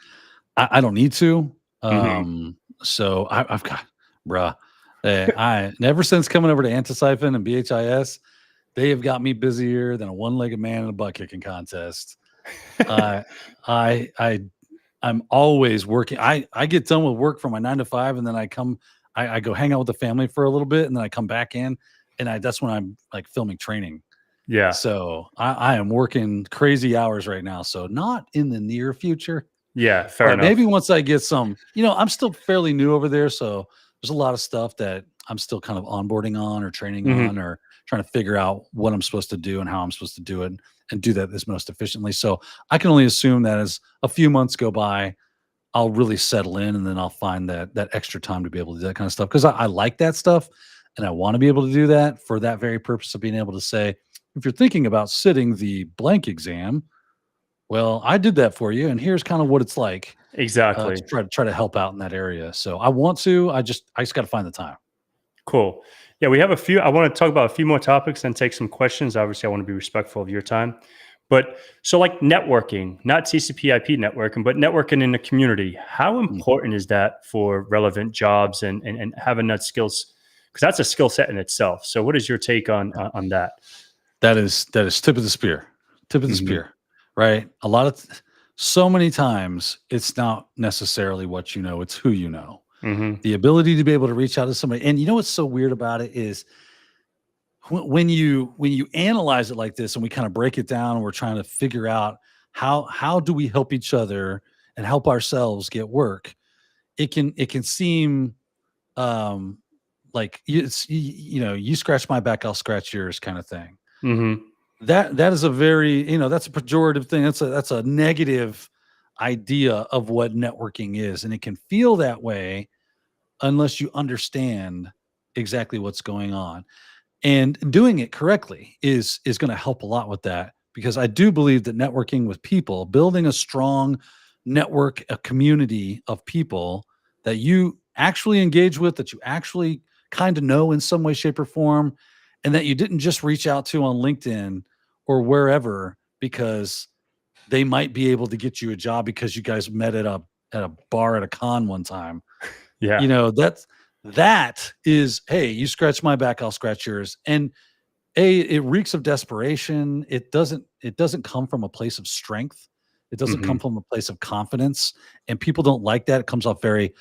I don't need to. Hmm. So I've got, bruh. I never since coming over to Antisiphon and BHIS, they have got me busier than a one-legged man in a butt kicking contest. Uh, I I'm always working. I get done with work from my 9 to 5, and then I go hang out with the family for a little bit, and then I come back in, and that's when I'm like filming training. Yeah. So I am working crazy hours right now. So not in the near future, Yeah. Fair but enough. maybe once I get some, I'm still fairly new over there. So there's a lot of stuff that I'm still kind of onboarding on or training Hmm. on or trying to figure out what I'm supposed to do and how I'm supposed to do it and do that as most efficiently. So I can only assume that as a few months go by, I'll really settle in and then I'll find that extra time to be able to do that kind of stuff. Cause I like that stuff and I want to be able to do that for that very purpose of being able to say, if you're thinking about sitting the blank exam, well, I did that for you, and here's kind of what it's like to Exactly. try to help out in that area. So I want to. I just got to find the time. Cool. Yeah, we have a few. I want to talk about a few more topics and take some questions. Obviously, I want to be respectful of your time. But so, like networking, not TCP/IP networking, but networking in the community. How Mm. important is that for relevant jobs and having that skills? Because that's a skill set in itself. So, what is your take on that? That is tip of the spear, tip of the Hmm. spear, right? So many times it's not necessarily what you know; it's who you know. Hmm. The ability to be able to reach out to somebody, and what's so weird about it is when you analyze it like this and we kind of break it down and we're trying to figure out how do we help each other and help ourselves get work, it can seem um like you scratch my back, I'll scratch yours kind of thing. Hmm. That is a very, that's a pejorative thing. That's a negative idea of what networking is, and it can feel that way unless you understand exactly what's going on. And doing it correctly is going to help a lot with that, because I do believe that networking with people, building a strong network, a community of people that you actually engage with, that you actually kind of know in some way, shape, or form, and that you didn't just reach out to on LinkedIn or wherever because they might be able to get you a job because you guys met at a bar at a con one time. Yeah. That is, hey, you scratch my back, I'll scratch yours. And it reeks of desperation. It doesn't come from a place of strength. It doesn't Hmm. come from a place of confidence. And people don't like that. It comes off very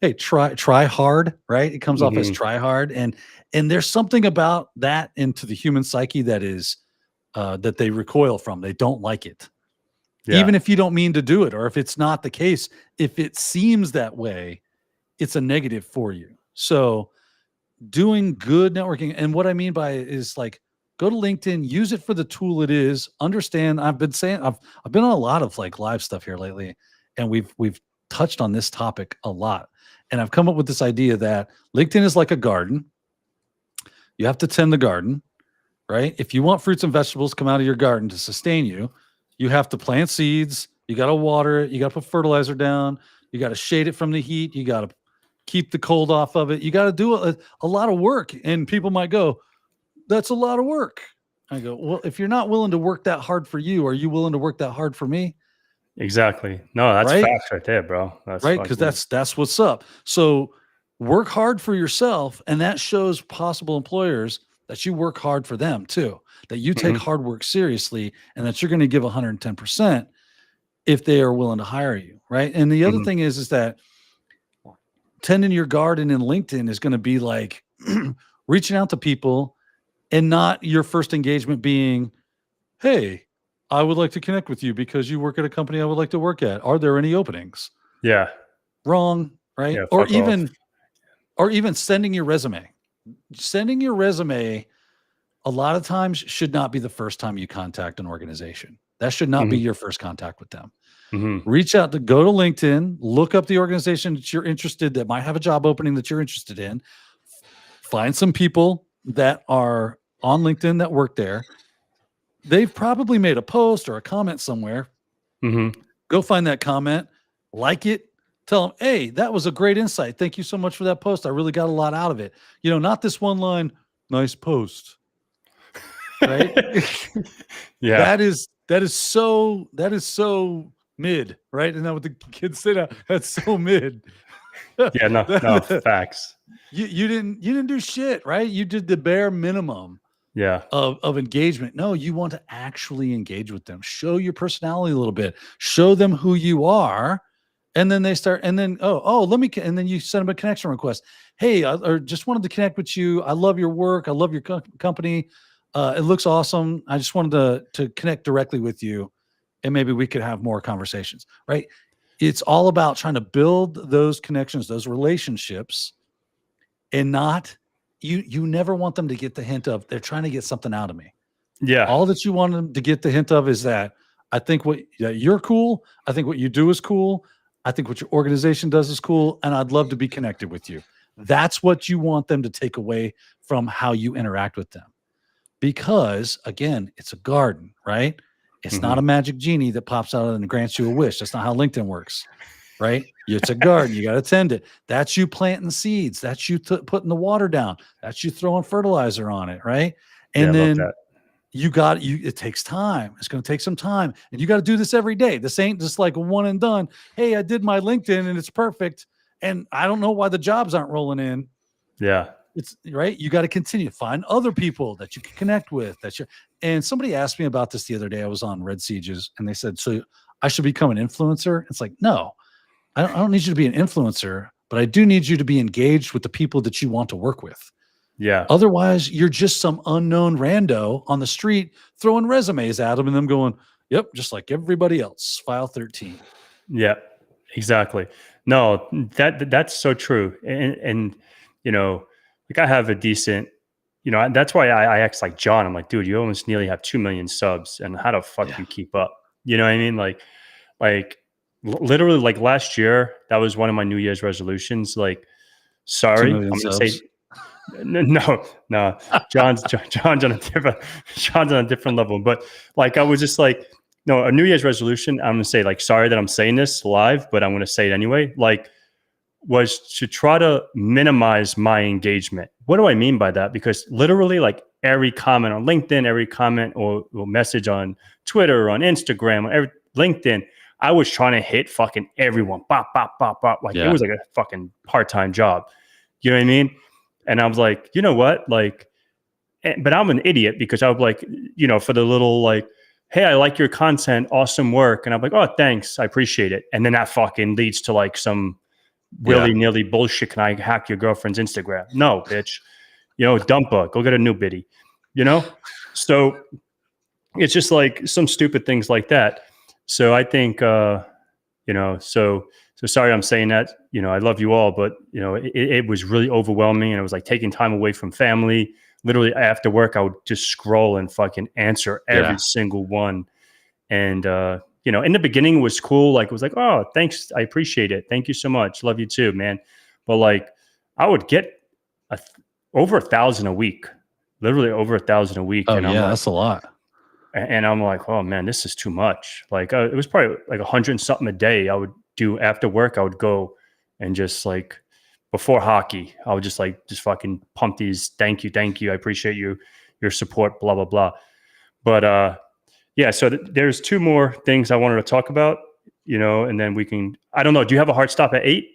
hey, try hard, right? It comes off as Hmm. try hard. And there's something about that into the human psyche that is that they recoil from. They don't like it. Yeah. Even if you don't mean to do it, or if it's not the case, if it seems that way, it's a negative for you. So doing good networking, and what I mean by it is like, go to LinkedIn, use it for the tool it is. Understand, I've been on a lot of like live stuff here lately, and we've touched on this topic a lot. And I've come up with this idea that LinkedIn is like a garden. You have to tend the garden, right? If you want fruits and vegetables come out of your garden to sustain you, you have to plant seeds, you got to water it, you got to put fertilizer down, you got to shade it from the heat, you got to keep the cold off of it. You got to do a lot of work. And people might go, that's a lot of work. I go, well, if you're not willing to work that hard for you, are you willing to work that hard for me? Exactly. No, that's right? facts right there, bro. That's Right? Because fucking. that's what's up. So work hard for yourself, and that shows possible employers that you work hard for them too, that you take Mhm, hard work seriously, and that you're going to give 110% if they are willing to hire you, right? And the other mhm. thing is that tending your garden in LinkedIn is going to be like reaching out to people, and not your first engagement being, "Hey, I would like to connect with you because you work at a company I would like to work at. Are there any openings?" Yeah. Wrong, right? Yeah. Fuck off. Or even sending your resume. Sending your resume a lot of times should not be the first time you contact an organization. That should not be Mhm, your first contact with them. mhm. Reach out to go to LinkedIn, look up the organization that you're interested that might have a job opening that you're interested in. Find some people that are on LinkedIn that work there. They've probably made a post or a comment somewhere. Mhm. Go find that comment, like it, tell them, "Hey, that was a great insight. Thank you so much for that post. I really got a lot out of it." Not this one line, "Nice post," right? Yeah. That is so mid, right? Isn't that what the kids say now? That's so mid. Yeah. No, no, facts. You didn't do shit, right? You did the bare minimum Yeah. of engagement. No, you want to actually engage with them. Show your personality a little bit. Show them who you are, and then they start. And then let me. And then you send them a connection request. Hey, or just wanted to connect with you. I love your work. I love your company. It looks awesome. I just wanted to connect directly with you, and maybe we could have more conversations. Right? It's all about trying to build those connections, those relationships, and not you never want them to get the hint of they're trying to get something out of me. Yeah. All that you want them to get the hint of is that I think that you're cool. I think what you do is cool. I think what your organization does is cool. And I'd love to be connected with you. That's what you want them to take away from how you interact with them. Because again, it's a garden, right? It's not Mhm. a magic genie that pops out and grants you a wish. That's not how LinkedIn works, right? It's a garden. You got to tend it. That's you planting seeds. That's you putting the water down. That's you throwing fertilizer on it, right? Yeah. I And love then that. it takes time. It's going to take some time. And you got to do this every day. This ain't just like a one and done. Hey, I did my LinkedIn and it's perfect. And I don't know why the jobs aren't rolling in. Yeah. It's right. You got to continue to find other people that you can connect with. And somebody asked me about this the other day. I was on Red Sieges and they said, "So I should become an influencer?" It's like, no, I don't need you to be an influencer, but I do need you to be engaged with the people that you want to work with. Yeah. Otherwise, you're just some unknown rando on the street throwing resumes at them and them going, "Yep, just like everybody else, file 13." Yeah. Exactly. No, that's so true. And like I have a decent, that's why I asked like John. I'm like, dude, you almost nearly have 2 million subs, and how the fuck Yeah. do you keep up? You know what I mean? Like literally, like last year, that was one of my New Year's resolutions. Like, 2 sorry, million I'm gonna say subs. no, no. John's on a different John's on a different level. But like I was just like, no, a New Year's resolution. I'm gonna say like, sorry that I'm saying this live, but I'm gonna say it anyway. Like, was to try to minimize my engagement. What do I mean by that? Because literally, like every comment on LinkedIn, every comment or message on Twitter or on Instagram, or LinkedIn, I was trying to hit fucking everyone. Bop, bop, bop, bop. Like it Yeah. was like a fucking part-time job. You know what I mean? And I was like, you know what? Like, but I'm an idiot because I was like, for the little like, hey, I like your content, awesome work. And I'm like, oh, thanks. I appreciate it. And then that fucking leads to like some Yeah. willy-nilly bullshit. Can I hack your girlfriend's Instagram? No, bitch. Dump her. Go get a new biddy. So it's just like some stupid things like that. So I think so sorry I'm saying that. I love you all, but it was really overwhelming, and it was like taking time away from family. Literally after work, I would just scroll and fucking answer every Yeah. single one. And in the beginning it was cool. Like it was like, oh, thanks, I appreciate it. Thank you so much. Love you too, man. But like I would get over 1,000 a week, literally over 1,000 a week, Oh, and I'm yeah. like, That's a lot. oh man, this is too much. Like it was probably like 100 and something a day. I would do after work. I would go and just like before hockey, I would just fucking pump these. Thank you, I appreciate your support. Blah blah blah. But yeah, so there's two more things I wanted to talk about. and then we can, I don't know. Do you have a hard stop at 8?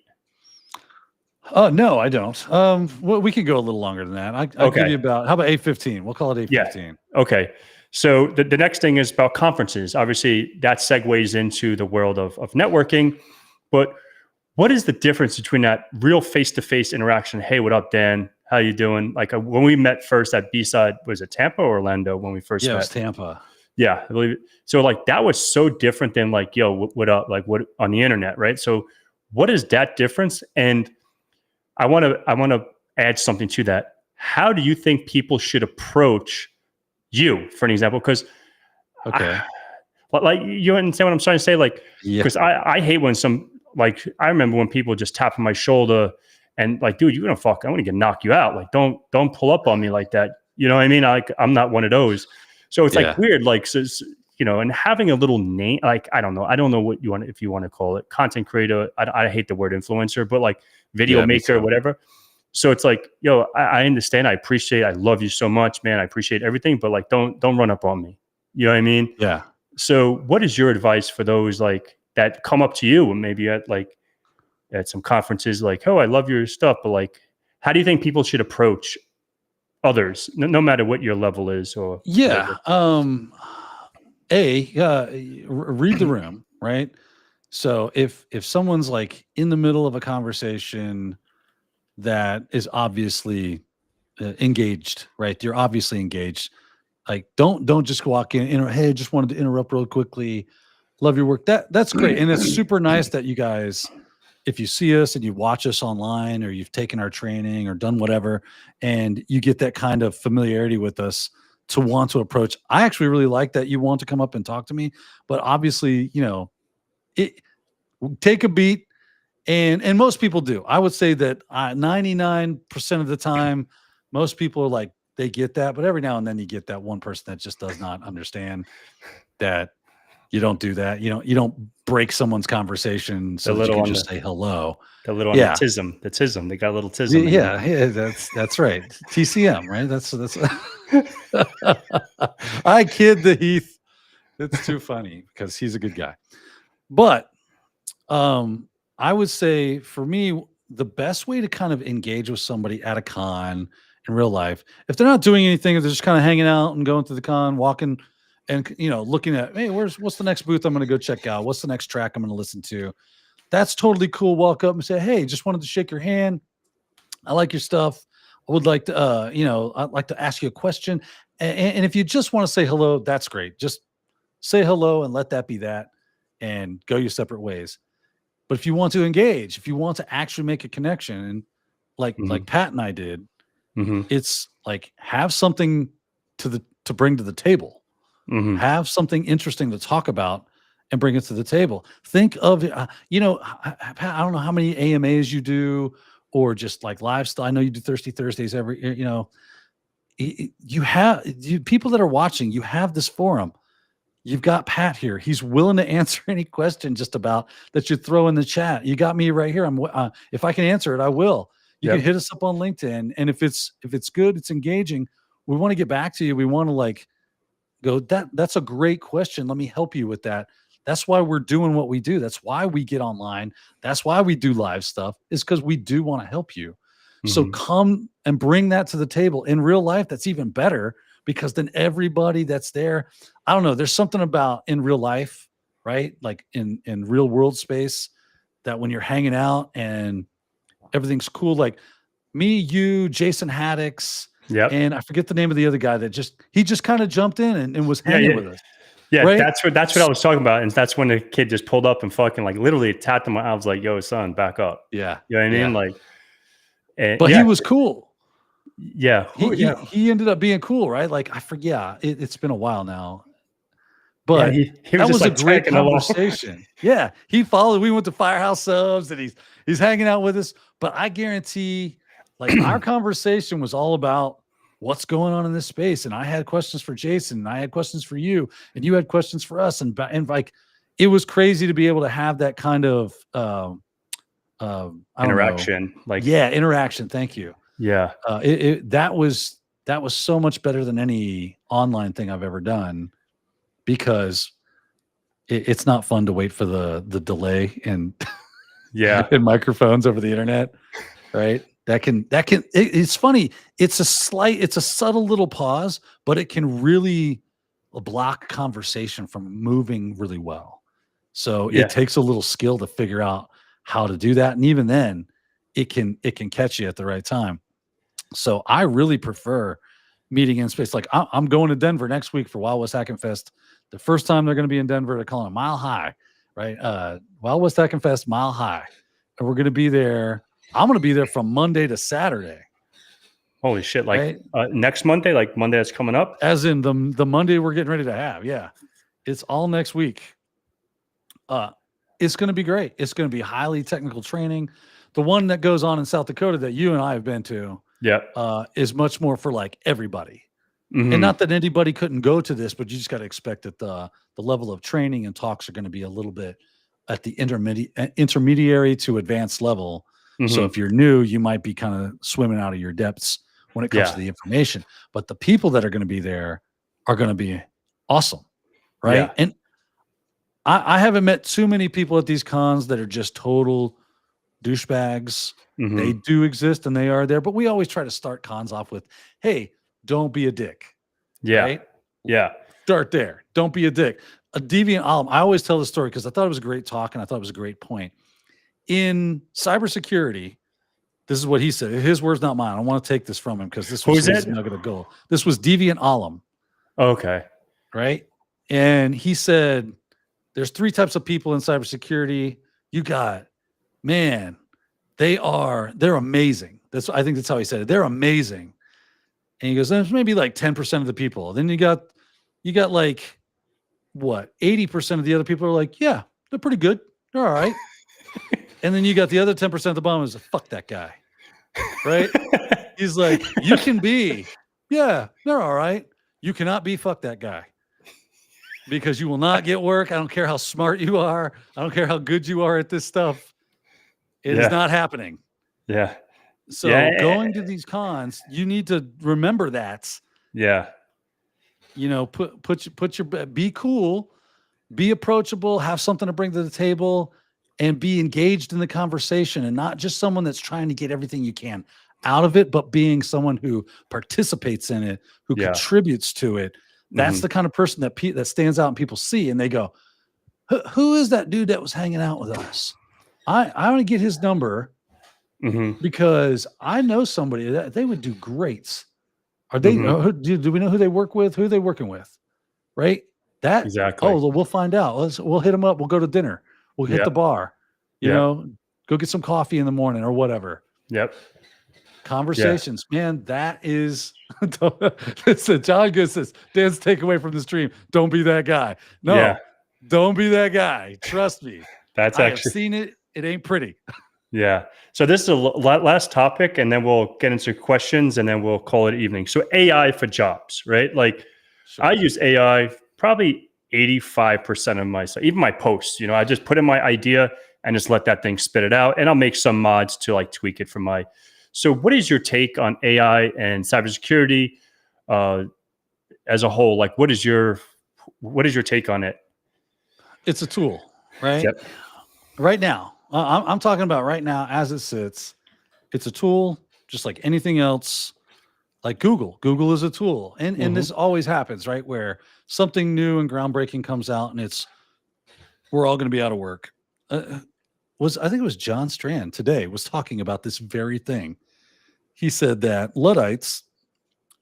No, I don't. Well, we could go a little longer than that. I'll give you about, how about 8:15? We'll call it 8:15. Yeah. Okay. So the next thing is about conferences. Obviously, that segues into the world of networking. But what is the difference between that real face-to-face interaction? Hey, what up, Dan? How you doing? Like when we met first at B-Side, was it Tampa or Orlando when we first met? Yeah, it was Tampa. Yeah, I believe it. So like that was so different than like, yo, what up? Like what on the internet, right? So what is that difference? And I want to add something to that. How do you think people should approach you, for an example? Because okay, like you understand what I'm trying to say? Like, because yeah. I hate when like I remember when people just tap on my shoulder and like, dude, you're gonna I want to knock you out. Like, don't pull up on me like that. You know what I mean? Like, I'm not one of those. So it's like weird, like, so, and having a little name, like, I don't know what you want, if you want to call it content creator. I hate the word influencer, but like video maker, whatever. So it's like, yo, I understand. I appreciate, I love you so much, man. I appreciate everything, but like, don't run up on me. You know what I mean? Yeah. So what is your advice for those like that come up to you and maybe at some conferences, like, oh, I love your stuff, but like, how do you think people should approach others, no matter what your level is? Or yeah. Read the room, right? So if someone's like in the middle of a conversation that is obviously engaged, right? You're obviously engaged. Like, don't just walk in. Hey, just wanted to interrupt real quickly. Love your work. That's great, and it's super nice that you guys, if you see us and you watch us online, or you've taken our training or done whatever, and you get that kind of familiarity with us to want to approach. I actually really like that you want to come up and talk to me, but obviously, it take a beat. And most people do. I would say that 99% of the time, most people are like, they get that. But every now and then you get that one person that just does not understand that you don't do that. You don't break someone's conversation so that you can just say hello. The little tism. The tism. They got a little tism. Yeah, that's right. TCM, right? That's I kid the Heath. It's too funny because he's a good guy. But I would say for me, the best way to kind of engage with somebody at a con in real life, if they're not doing anything, if they're just kind of hanging out and going through the con, walking and, looking at, hey, what's the next booth I'm going to go check out? What's the next track I'm going to listen to? That's totally cool. Walk up and say, hey, just wanted to shake your hand. I like your stuff. I would like to, I'd like to ask you a question. And if you just want to say hello, that's great. Just say hello and let that be that and go your separate ways. But if you want to engage, if you want to actually make a connection, and like Pat and I did, it's like have something to bring to the table, have something interesting to talk about, and bring it to the table. Think of Pat, I don't know how many AMAs you do, or just like lifestyle. I know you do Thirsty Thursdays every. You have people that are watching. You have this forum. You've got Pat here. He's willing to answer any question just about that you throw in the chat. You got me right here. If I can answer it, I will. You can hit us up on LinkedIn. And if it's good, it's engaging, we want to get back to you. We want to go, that's a great question. Let me help you with that. That's why we're doing what we do. That's why we get online. That's why we do live stuff, is because we do want to help you. So come and bring that to the table. In real life, that's even better, because then everybody that's there, I don't know, there's something about in real life, right? Like in real world space, that when you're hanging out and everything's cool, like me, you, Jason Haddix, and I forget the name of the other guy that just kind of jumped in and was hanging with us. Yeah, right? that's what I was talking about. And that's when the kid just pulled up and fucking like literally tapped him. I was like, yo, son, back up. Yeah. You know what I mean? Like, but he was cool. Yeah. He ended up being cool, right? Like, I forget. It's been a while now. But he that was a great conversation. Yeah. He followed. We went to Firehouse Subs and he's hanging out with us. But I guarantee, like, our conversation was all about what's going on in this space. And I had questions for Jason, and I had questions for you, and you had questions for us. And like, it was crazy to be able to have that kind of interaction. Interaction. Thank you. Yeah. That was so much better than any online thing I've ever done, because it's not fun to wait for the delay and Yeah. and microphones over the internet, right? It's funny. It's a subtle little pause, but it can really block conversation from moving really well. So Yeah. it takes a little skill to figure out how to do that. And even then it can catch you at the right time. So I really prefer meeting in space. Like I'm going to Denver next week for Wild West Hacking Fest. The first time they're going to be in Denver, they're calling it Mile High, right? Wild West Hacking Fest, Mile High. And we're going to be there. I'm going to be there from Monday to Saturday. Holy shit. Like right? Next Monday, like Monday that's coming up? As in the Monday we're getting ready to have. Yeah. It's all next week. It's going to be great. It's going to be highly technical training. The one that goes on in South Dakota that you and I have been to is much more for like everybody. And not that anybody couldn't go to this, but you just got to expect that the level of training and talks are going to be a little bit at the intermediary to advanced level. So if you're new, you might be kind of swimming out of your depths when it comes to the information. But the people that are going to be there are going to be awesome, right? Yeah. And I haven't met too many people at these cons that are just total douchebags. They do exist and they are there, but we always try to start cons off with, hey, don't be a dick. Yeah. Right? Yeah. Start there. Don't be a dick. A deviant alum. I always tell the story because I thought it was a great talk and I thought it was a great point. In cybersecurity, this is what he said. His words, not mine. I want to take this from him because this was his nugget of gold. This was deviant alum. Okay. Right? And he said, there's 3 types of people in cybersecurity. You got, man, they're amazing. I think that's how he said it. They're amazing. And he goes, there's maybe like 10% of the people. Then you got like what? 80% of the other people are like, yeah, they're pretty good. They're all right. And then you got the other 10% of the bottom is fuck that guy. Right? He's like, you can be, yeah, they're all right. You cannot be fuck that guy. Because you will not get work. I don't care how smart you are. I don't care how good you are at this stuff. It is not happening. Yeah. So going to these cons, you need to remember that. Yeah. You know, be cool, be approachable, have something to bring to the table, and be engaged in the conversation, and not just someone that's trying to get everything you can out of it, but being someone who participates in it, who contributes to it. That's the kind of person that stands out and people see and they go, who is that dude that was hanging out with us? I want to get his number because I know somebody that they would do great. Are they, do we know who they work with? Who are they working with? Right? That exactly. Oh, we'll find out. We'll hit them up. We'll go to dinner. We'll hit the bar, you know, go get some coffee in the morning or whatever. Yep. Conversations, man, that is listen, John Good says, Dan's takeaway from the stream, don't be that guy. No, don't be that guy. Trust me. That's I have seen it. It ain't pretty. Yeah. So this is a last topic, and then we'll get into questions, and then we'll call it evening. So AI for jobs, right? Like I use AI probably 85% of my stuff, even my posts, you know, I just put in my idea and just let that thing spit it out, and I'll make some mods to like tweak it for my. So what is your take on AI and cybersecurity as a whole? Like, what is your take on it? It's a tool, right? Yep. Right now, I'm talking about right now as it sits. It's a tool, just like anything else. Like Google. Google is a tool, and this always happens, right? Where something new and groundbreaking comes out, and we're all going to be out of work. I think it was John Strand today was talking about this very thing. He said that Luddites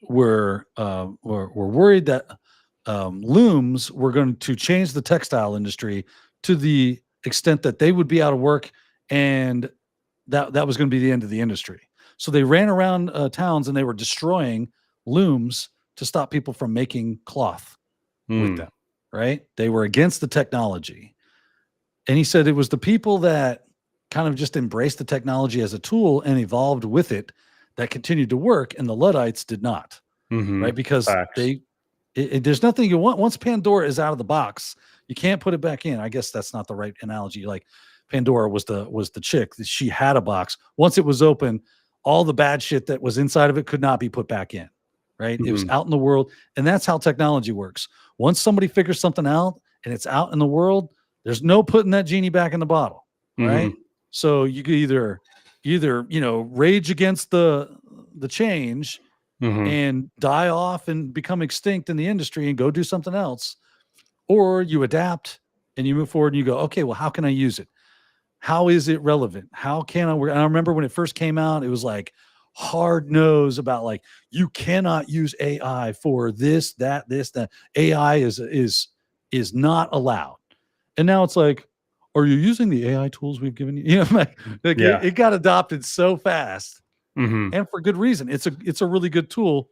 were worried that looms were going to change the textile industry to the extent that they would be out of work, and that was going to be the end of the industry. So they ran around towns and they were destroying looms to stop people from making cloth with them. Right? They were against the technology. And he said it was the people that kind of just embraced the technology as a tool and evolved with it that continued to work, and the Luddites did not, right? Because there's nothing you want. Once Pandora is out of the box, you can't put it back in. I guess that's not the right analogy. Like Pandora was the chick. She had a box. Once it was open, all the bad shit that was inside of it could not be put back in, right? It was out in the world, and that's how technology works. Once somebody figures something out and it's out in the world, there's no putting that genie back in the bottle, right? So you could either rage against the change and die off and become extinct in the industry and go do something else, or you adapt and you move forward and you go, okay, well, how can I use it? How is it relevant? How can I work? And I remember when it first came out, it was like hard nose about like, you cannot use AI for this, that. AI is not allowed. And now it's like, are you using the AI tools we've given you? It got adopted so fast, and for good reason. It's a really good tool.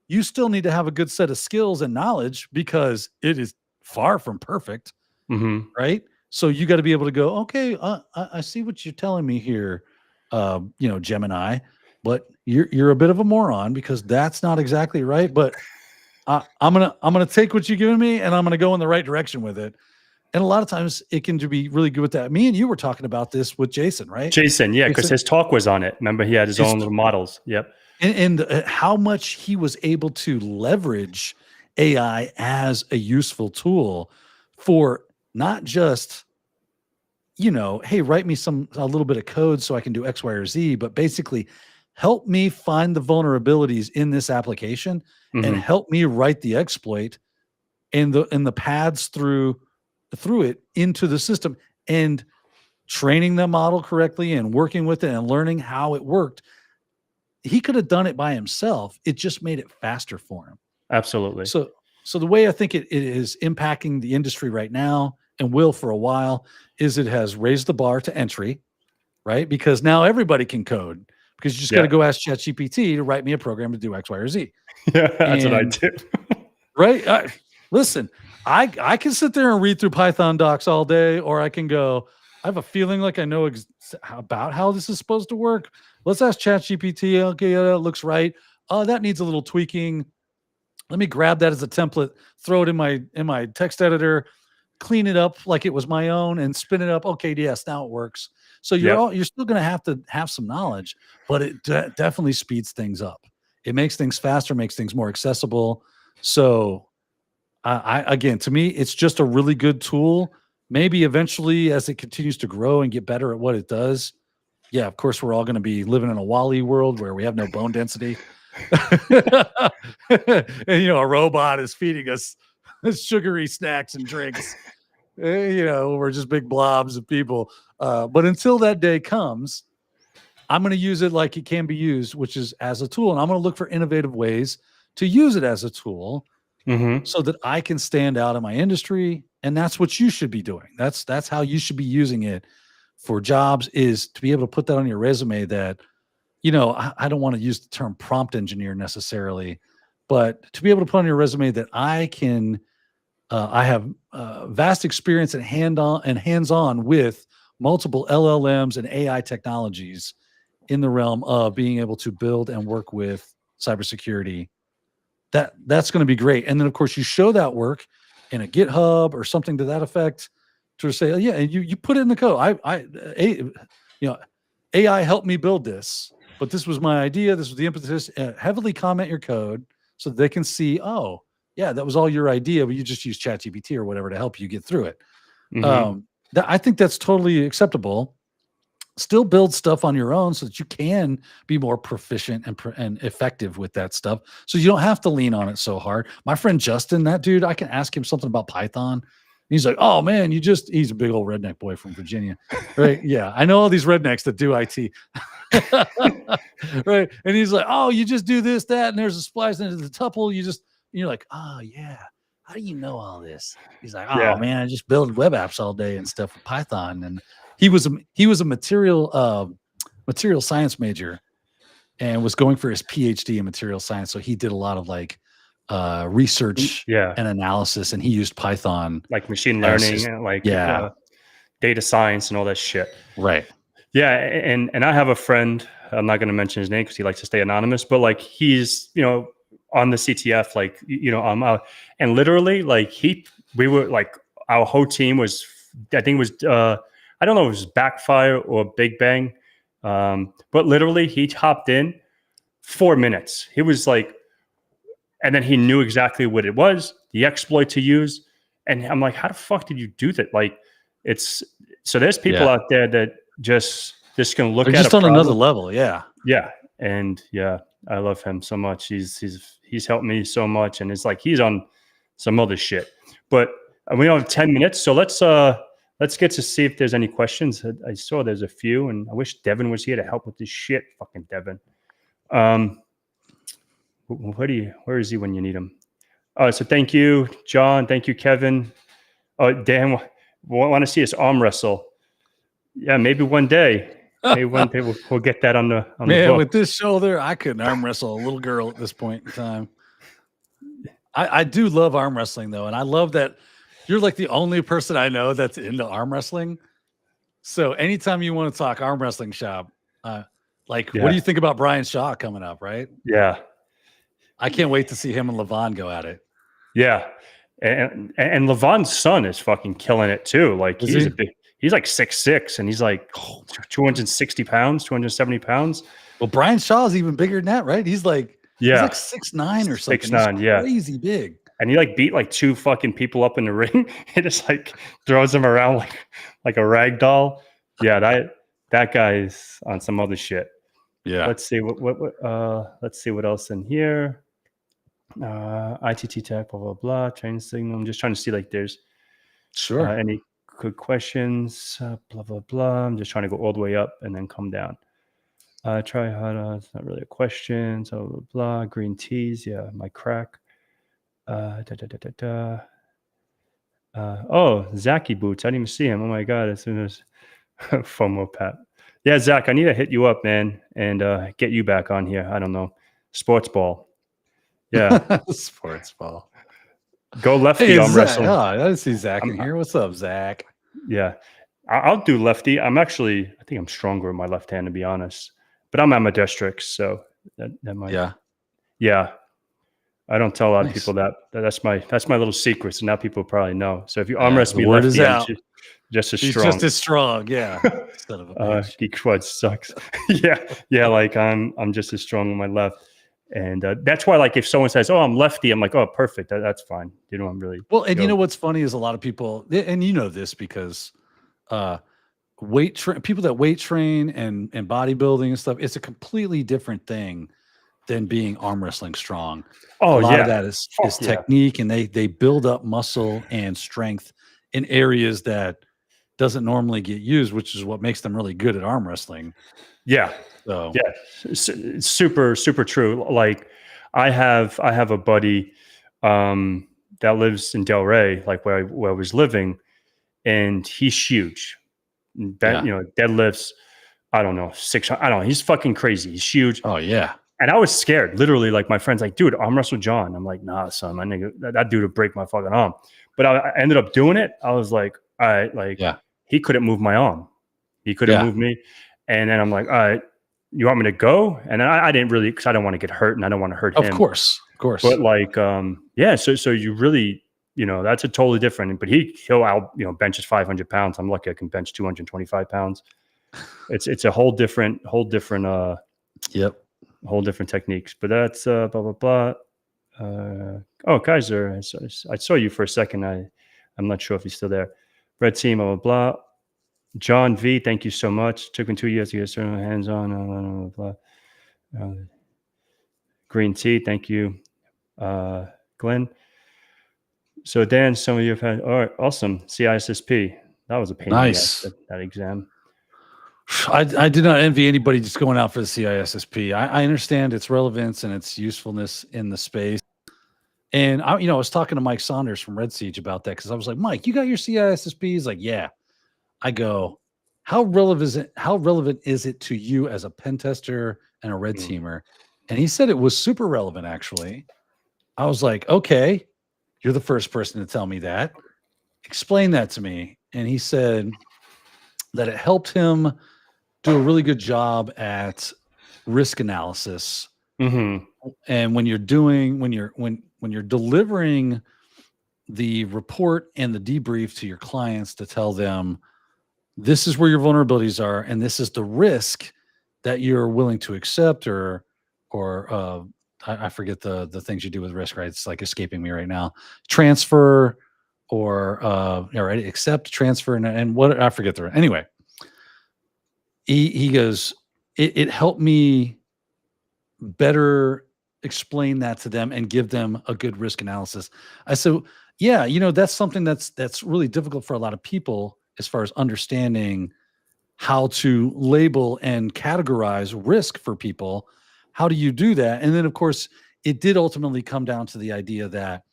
You still need to have a good set of skills and knowledge because it is far from perfect, right? So you got to be able to go, okay, I see what you're telling me here, Gemini, but you're a bit of a moron because that's not exactly right. But I'm gonna take what you're giving me and I'm gonna go in the right direction with it. And a lot of times it can be really good with that. Me and you were talking about this with Jason, right? Jason, yeah, because his talk was on it. Remember, he had his own little models. Yep. And how much he was able to leverage AI as a useful tool for not just, hey, write me a little bit of code so I can do X, Y, or Z, but basically help me find the vulnerabilities in this application and help me write the exploit and the paths through it into the system, and training the model correctly and working with it and learning how it worked. He could have done it by himself. It just made it faster for him. Absolutely. So the way I think it is impacting the industry right now and will for a while is it has raised the bar to entry, right? Because now everybody can code because you just got to go ask ChatGPT to write me a program to do X, Y, or Z. Yeah, that's what I do. Right? Listen, I can sit there and read through Python docs all day, or I can go, I have a feeling like I know about how this is supposed to work. Let's ask ChatGPT. Okay, that looks right. Oh, that needs a little tweaking. Let me grab that as a template, throw it in my text editor, clean it up like it was my own, and spin it up. Okay, yes, now it works. So you're still going to have some knowledge, but it definitely speeds things up. It makes things faster, makes things more accessible. So again, to me, it's just a really good tool. Maybe eventually, as it continues to grow and get better at what it does, yeah, of course, we're all going to be living in a Wall-E world where we have no bone density. And, a robot is feeding us sugary snacks and drinks. We're just big blobs of people. But until that day comes, I'm going to use it like it can be used, which is as a tool. And I'm going to look for innovative ways to use it as a tool so that I can stand out in my industry. And that's what you should be doing. That's how you should be using it for jobs, is to be able to put that on your resume that, I don't want to use the term prompt engineer necessarily, but to be able to put on your resume that I have vast experience and hands-on with multiple LLMs and AI technologies in the realm of being able to build and work with cybersecurity. That's going to be great. And then of course you show that work in a GitHub or something to that effect to say, oh, yeah, and you put it in the code. AI helped me build this, but this was my idea. This was the impetus. Heavily comment your code so that they can see, oh, yeah, that was all your idea, but you just use ChatGPT or whatever to help you get through it. I think that's totally acceptable. Still build stuff on your own so that you can be more proficient and effective with that stuff. So you don't have to lean on it so hard. My friend Justin, that dude, I can ask him something about Python. He's like, oh man, he's a big old redneck boy from Virginia. Right. Yeah. I know all these rednecks that do IT. Right. And he's like, oh, you just do this, that, and there's a splice into the tuple. You're like, oh yeah. How do you know all this? He's like, oh man, I just build web apps all day and stuff with Python. And he was a material science major and was going for his PhD in material science. So he did a lot of like research and analysis, and he used Python, like machine learning, data science and all that shit. Right. Yeah. And I have a friend, I'm not going to mention his name because he likes to stay anonymous, but like he's, on the CTF, like, and literally like we were like, our whole team was, I think it was, I don't know if it was Backfire or Big Bang. But literally he hopped in 4 minutes. He was like, and then he knew exactly what it was, the exploit to use. And I'm like, how the fuck did you do that? Like, so there's people out there that just can look They're at just a on problem. another level. Yeah. Yeah. And yeah, I love him so much. He's helped me so much. And it's like, he's on some other shit, but we only have 10 minutes. So let's get to see if there's any questions. I saw there's a few, and I wish Devin was here to help with this shit. Fucking Devin. Where is he when you need him? So thank you, John. Thank you, Kevin. Oh, Dan, want to see us arm wrestle? Yeah, maybe one day. Maybe one day we'll get that on the book. With this shoulder, I couldn't arm wrestle a little girl at this point in time. I do love arm wrestling though, and I love that you're like the only person I know that's into arm wrestling. So anytime you want to talk arm wrestling shop, what do you think about Brian Shaw coming up? Right? Yeah, I can't wait to see him and Levon go at it. Yeah, and Levon's son is fucking killing it too. Like he's like 6'6", and he's like 260 pounds, 270 pounds. Well, Brian Shaw's even bigger than that, right? He's like 6'9" or something. 6'9", he's crazy big. And he like beat like 2 fucking people up in the ring. He just like throws them around like a rag doll. Yeah, that guy's on some other shit. Yeah. Let's see let's see what else in here. ITT tech, blah blah blah. Training signal. I'm just trying to see like there's any good questions. Blah blah blah. I'm just trying to go all the way up and then come down. Try hard. It's not really a question. So blah, blah. Green teas. Yeah, my crack. Oh, Zachy Boots. I didn't even see him. Oh my god! As soon as FOMO Pat. Yeah, Zach, I need to hit you up, man, and get you back on here. I don't know, sports ball. Yeah, sports ball. Go lefty arm wrestling. Oh, I didn't see Zach in here. What's up, Zach? Yeah, I'll do lefty. I think I'm stronger with my left hand, to be honest. But I'm ambidextrous, so that might. Yeah. I don't tell a lot of people that's my little secret. So now people probably know. So if you arm wrestle me lefty, I'm just as strong. Just as strong, yeah. Son of a bitch. Geek Squad sucks. yeah. Like I'm just as strong on my left, and that's why, like, if someone says, "Oh, I'm lefty," I'm like, "Oh, perfect. That's fine." You know, I'm really well. And you know what's funny is a lot of people, and you know this because people that weight train and bodybuilding and stuff, it's a completely different thing than being arm wrestling strong. Oh, a lot of that is technique, and they build up muscle and strength in areas that doesn't normally get used, which is what makes them really good at arm wrestling. Yeah. So super, super true. Like I have a buddy that lives in Delray, like where I was living, and he's huge. Deadlifts, I don't know, 600. I don't know. He's fucking crazy. He's huge. Oh yeah. And I was scared, literally. Like my friend's like, "Dude, arm wrestle John." I'm like, "Nah, son, my nigga, that dude would break my fucking arm." But I ended up doing it. I was like, "All right," like, he couldn't move my arm, he couldn't move me, and then I'm like, "All right, you want me to go?" And then I didn't really, because I don't want to get hurt, and I don't want to hurt him. Of course. But like, so you really, that's a totally different. But he'll out, benches 500 pounds. I'm lucky I can bench 225 pounds. It's a whole different. Whole different techniques, but that's blah blah blah. Kaiser, I saw you for a second. I'm not sure if he's still there. Red team, blah blah blah. John V, thank you so much. Took me 2 years to get started hands on. Blah, blah, blah. Green tea, thank you, Glenn. So Dan, some of you have had. All right, awesome. CISSP, that was a pain. Nice. That exam. I did not envy anybody just going out for the CISSP. I understand its relevance and its usefulness in the space. And I was talking to Mike Saunders from Red Siege about that because I was like, "Mike, you got your CISSP?" He's like, "Yeah." I go, how relevant is it to you as a pen tester and a red teamer? And he said it was super relevant, actually. I was like, "Okay, you're the first person to tell me that. Explain that to me." And he said that it helped him do a really good job at risk analysis. Mm-hmm. And when you're delivering the report and the debrief to your clients to tell them this is where your vulnerabilities are and this is the risk that you're willing to accept, or I forget the things you do with risk, right? It's like escaping me right now. Transfer or all right, accept, transfer, and what I forget the anyway. He goes, it helped me better explain that to them and give them a good risk analysis. I said, yeah, that's something that's really difficult for a lot of people as far as understanding how to label and categorize risk for people. How do you do that? And then, of course, it did ultimately come down to the idea that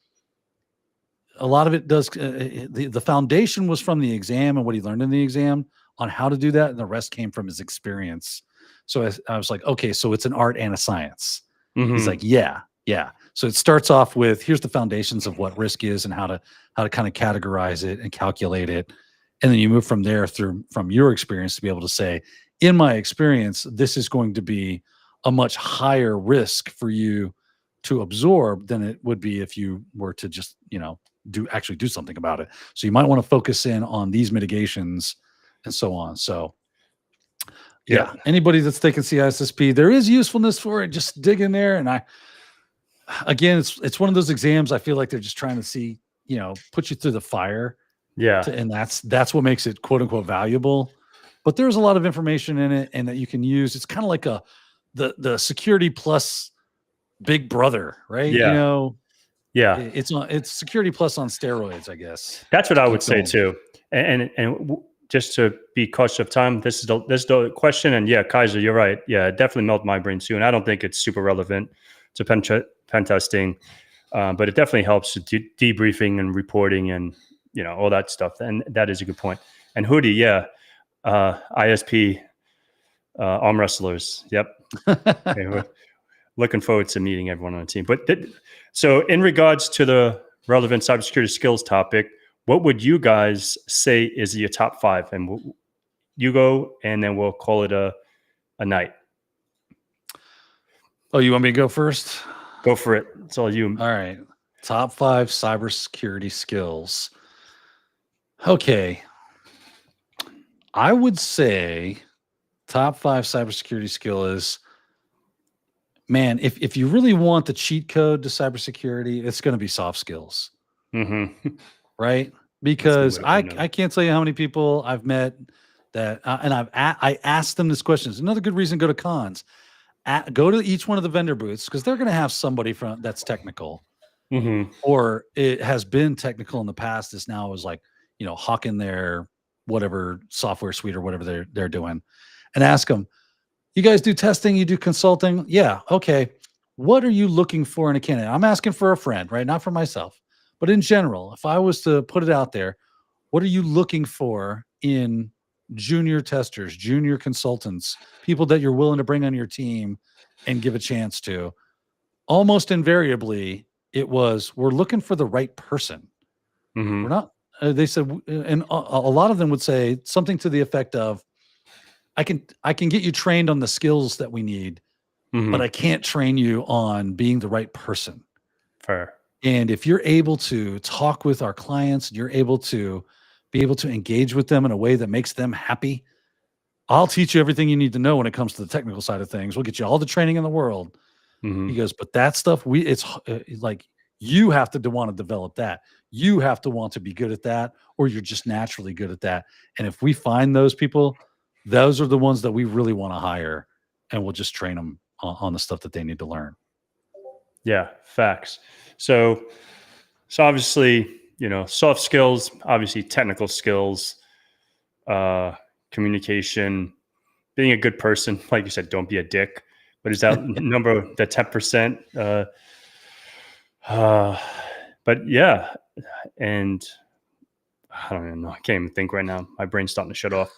a lot of it does. The foundation was from the exam and what he learned in the exam on how to do that, and the rest came from his experience. So I was like, okay, so it's an art and a science. He's like, yeah. So it starts off with, here's the foundations of what risk is and how to kind of categorize it and calculate it. And then you move from there from your experience to be able to say, in my experience, this is going to be a much higher risk for you to absorb than it would be if you were to just, actually do something about it. So you might want to focus in on these mitigations and so on. So yeah, anybody that's taking CISSP, there is usefulness for it. Just dig in there. And again, it's one of those exams. I feel like they're just trying to see, put you through the fire. Yeah. And that's what makes it quote unquote valuable. But there's a lot of information in it and that you can use. It's kind of like the security plus Big Brother, right? Yeah. It's security plus on steroids, I guess. That's what I would say too. And just to be cautious of time, this is the question. And yeah, Kaiser, you're right. Yeah, it definitely melted my brain too. And I don't think it's super relevant to pen testing, but it definitely helps to debriefing and reporting and all that stuff. And that is a good point. And Hoodie, yeah, ISP arm wrestlers. Yep. Okay, we're looking forward to meeting everyone on the team. But so in regards to the relevant cybersecurity skills topic, what would you guys say is your top 5? And you go, and then we'll call it a night. Oh, you want me to go first? Go for it. It's all you. All right. Top 5 cybersecurity skills. Okay. I would say top 5 cybersecurity skill is, man, if you really want the cheat code to cybersecurity, it's going to be soft skills. Mm-hmm. Right? Because I can't tell you how many people I've met that, and I asked them this question. It's another good reason to go to cons. Go to each one of the vendor booths because they're going to have somebody that's technical, or it has been technical in the past. This now is like, hawking their whatever software suite or whatever they're doing, and ask them, you guys do testing, you do consulting? Yeah. Okay. What are you looking for in a candidate? I'm asking for a friend, right? Not for myself, but in general, if I was to put it out there, what are you looking for in junior testers, junior consultants, people that you're willing to bring on your team and give a chance to? Almost invariably, it was, we're looking for the right person. We're not, they said, and a lot of them would say something to the effect of, I can get you trained on the skills that we need, but I can't train you on being the right person. Fair. And if you're able to talk with our clients, you're able to be able to engage with them in a way that makes them happy, I'll teach you everything you need to know when it comes to the technical side of things. We'll get you all the training in the world. He goes, but that stuff, it's like, you have to want to develop that. You have to want to be good at that, or you're just naturally good at that. And if we find those people, those are the ones that we really want to hire, and we'll just train them on the stuff that they need to learn. Yeah, facts. So obviously, soft skills, obviously technical skills, communication, being a good person. Like you said, don't be a dick. But is that number, the 10%? But yeah, and I don't even know. I can't even think right now. My brain's starting to shut off.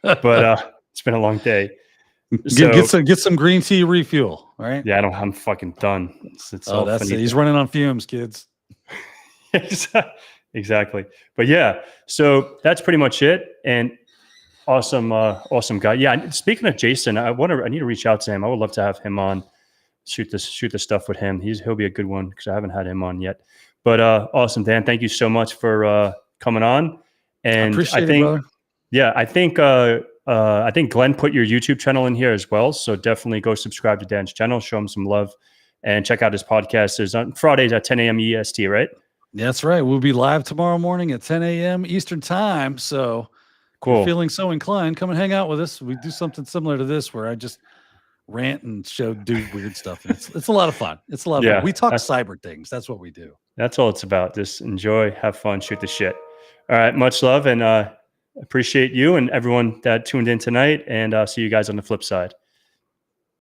But it's been a long day. So, get some green tea refuel. All right. Yeah, I'm fucking done. It's all that's it. He's running on fumes, kids. Exactly. But yeah, so that's pretty much it. And awesome guy. Yeah. Speaking of Jason, I need to reach out to him. I would love to have him on, shoot the stuff with him. He'll be a good one because I haven't had him on yet. But awesome, Dan. Thank you so much for coming on. And I think, brother. Yeah, I think Glenn put your YouTube channel in here as well. So definitely go subscribe to Dan's channel, show him some love, and check out his podcast. There's on Fridays at 10 a.m. EST, right? That's right. We'll be live tomorrow morning at 10 a.m. Eastern time. So if you're Cool. feeling so inclined, come and hang out with us. We do something similar to this where I just rant and do weird stuff. And it's a lot of fun. It's a lot of Yeah, fun. We talk cyber things. That's what we do. that's all it's about. Just enjoy, have fun, shoot the shit. All right, much love, and appreciate you and everyone that tuned in tonight. And see you guys on the flip side.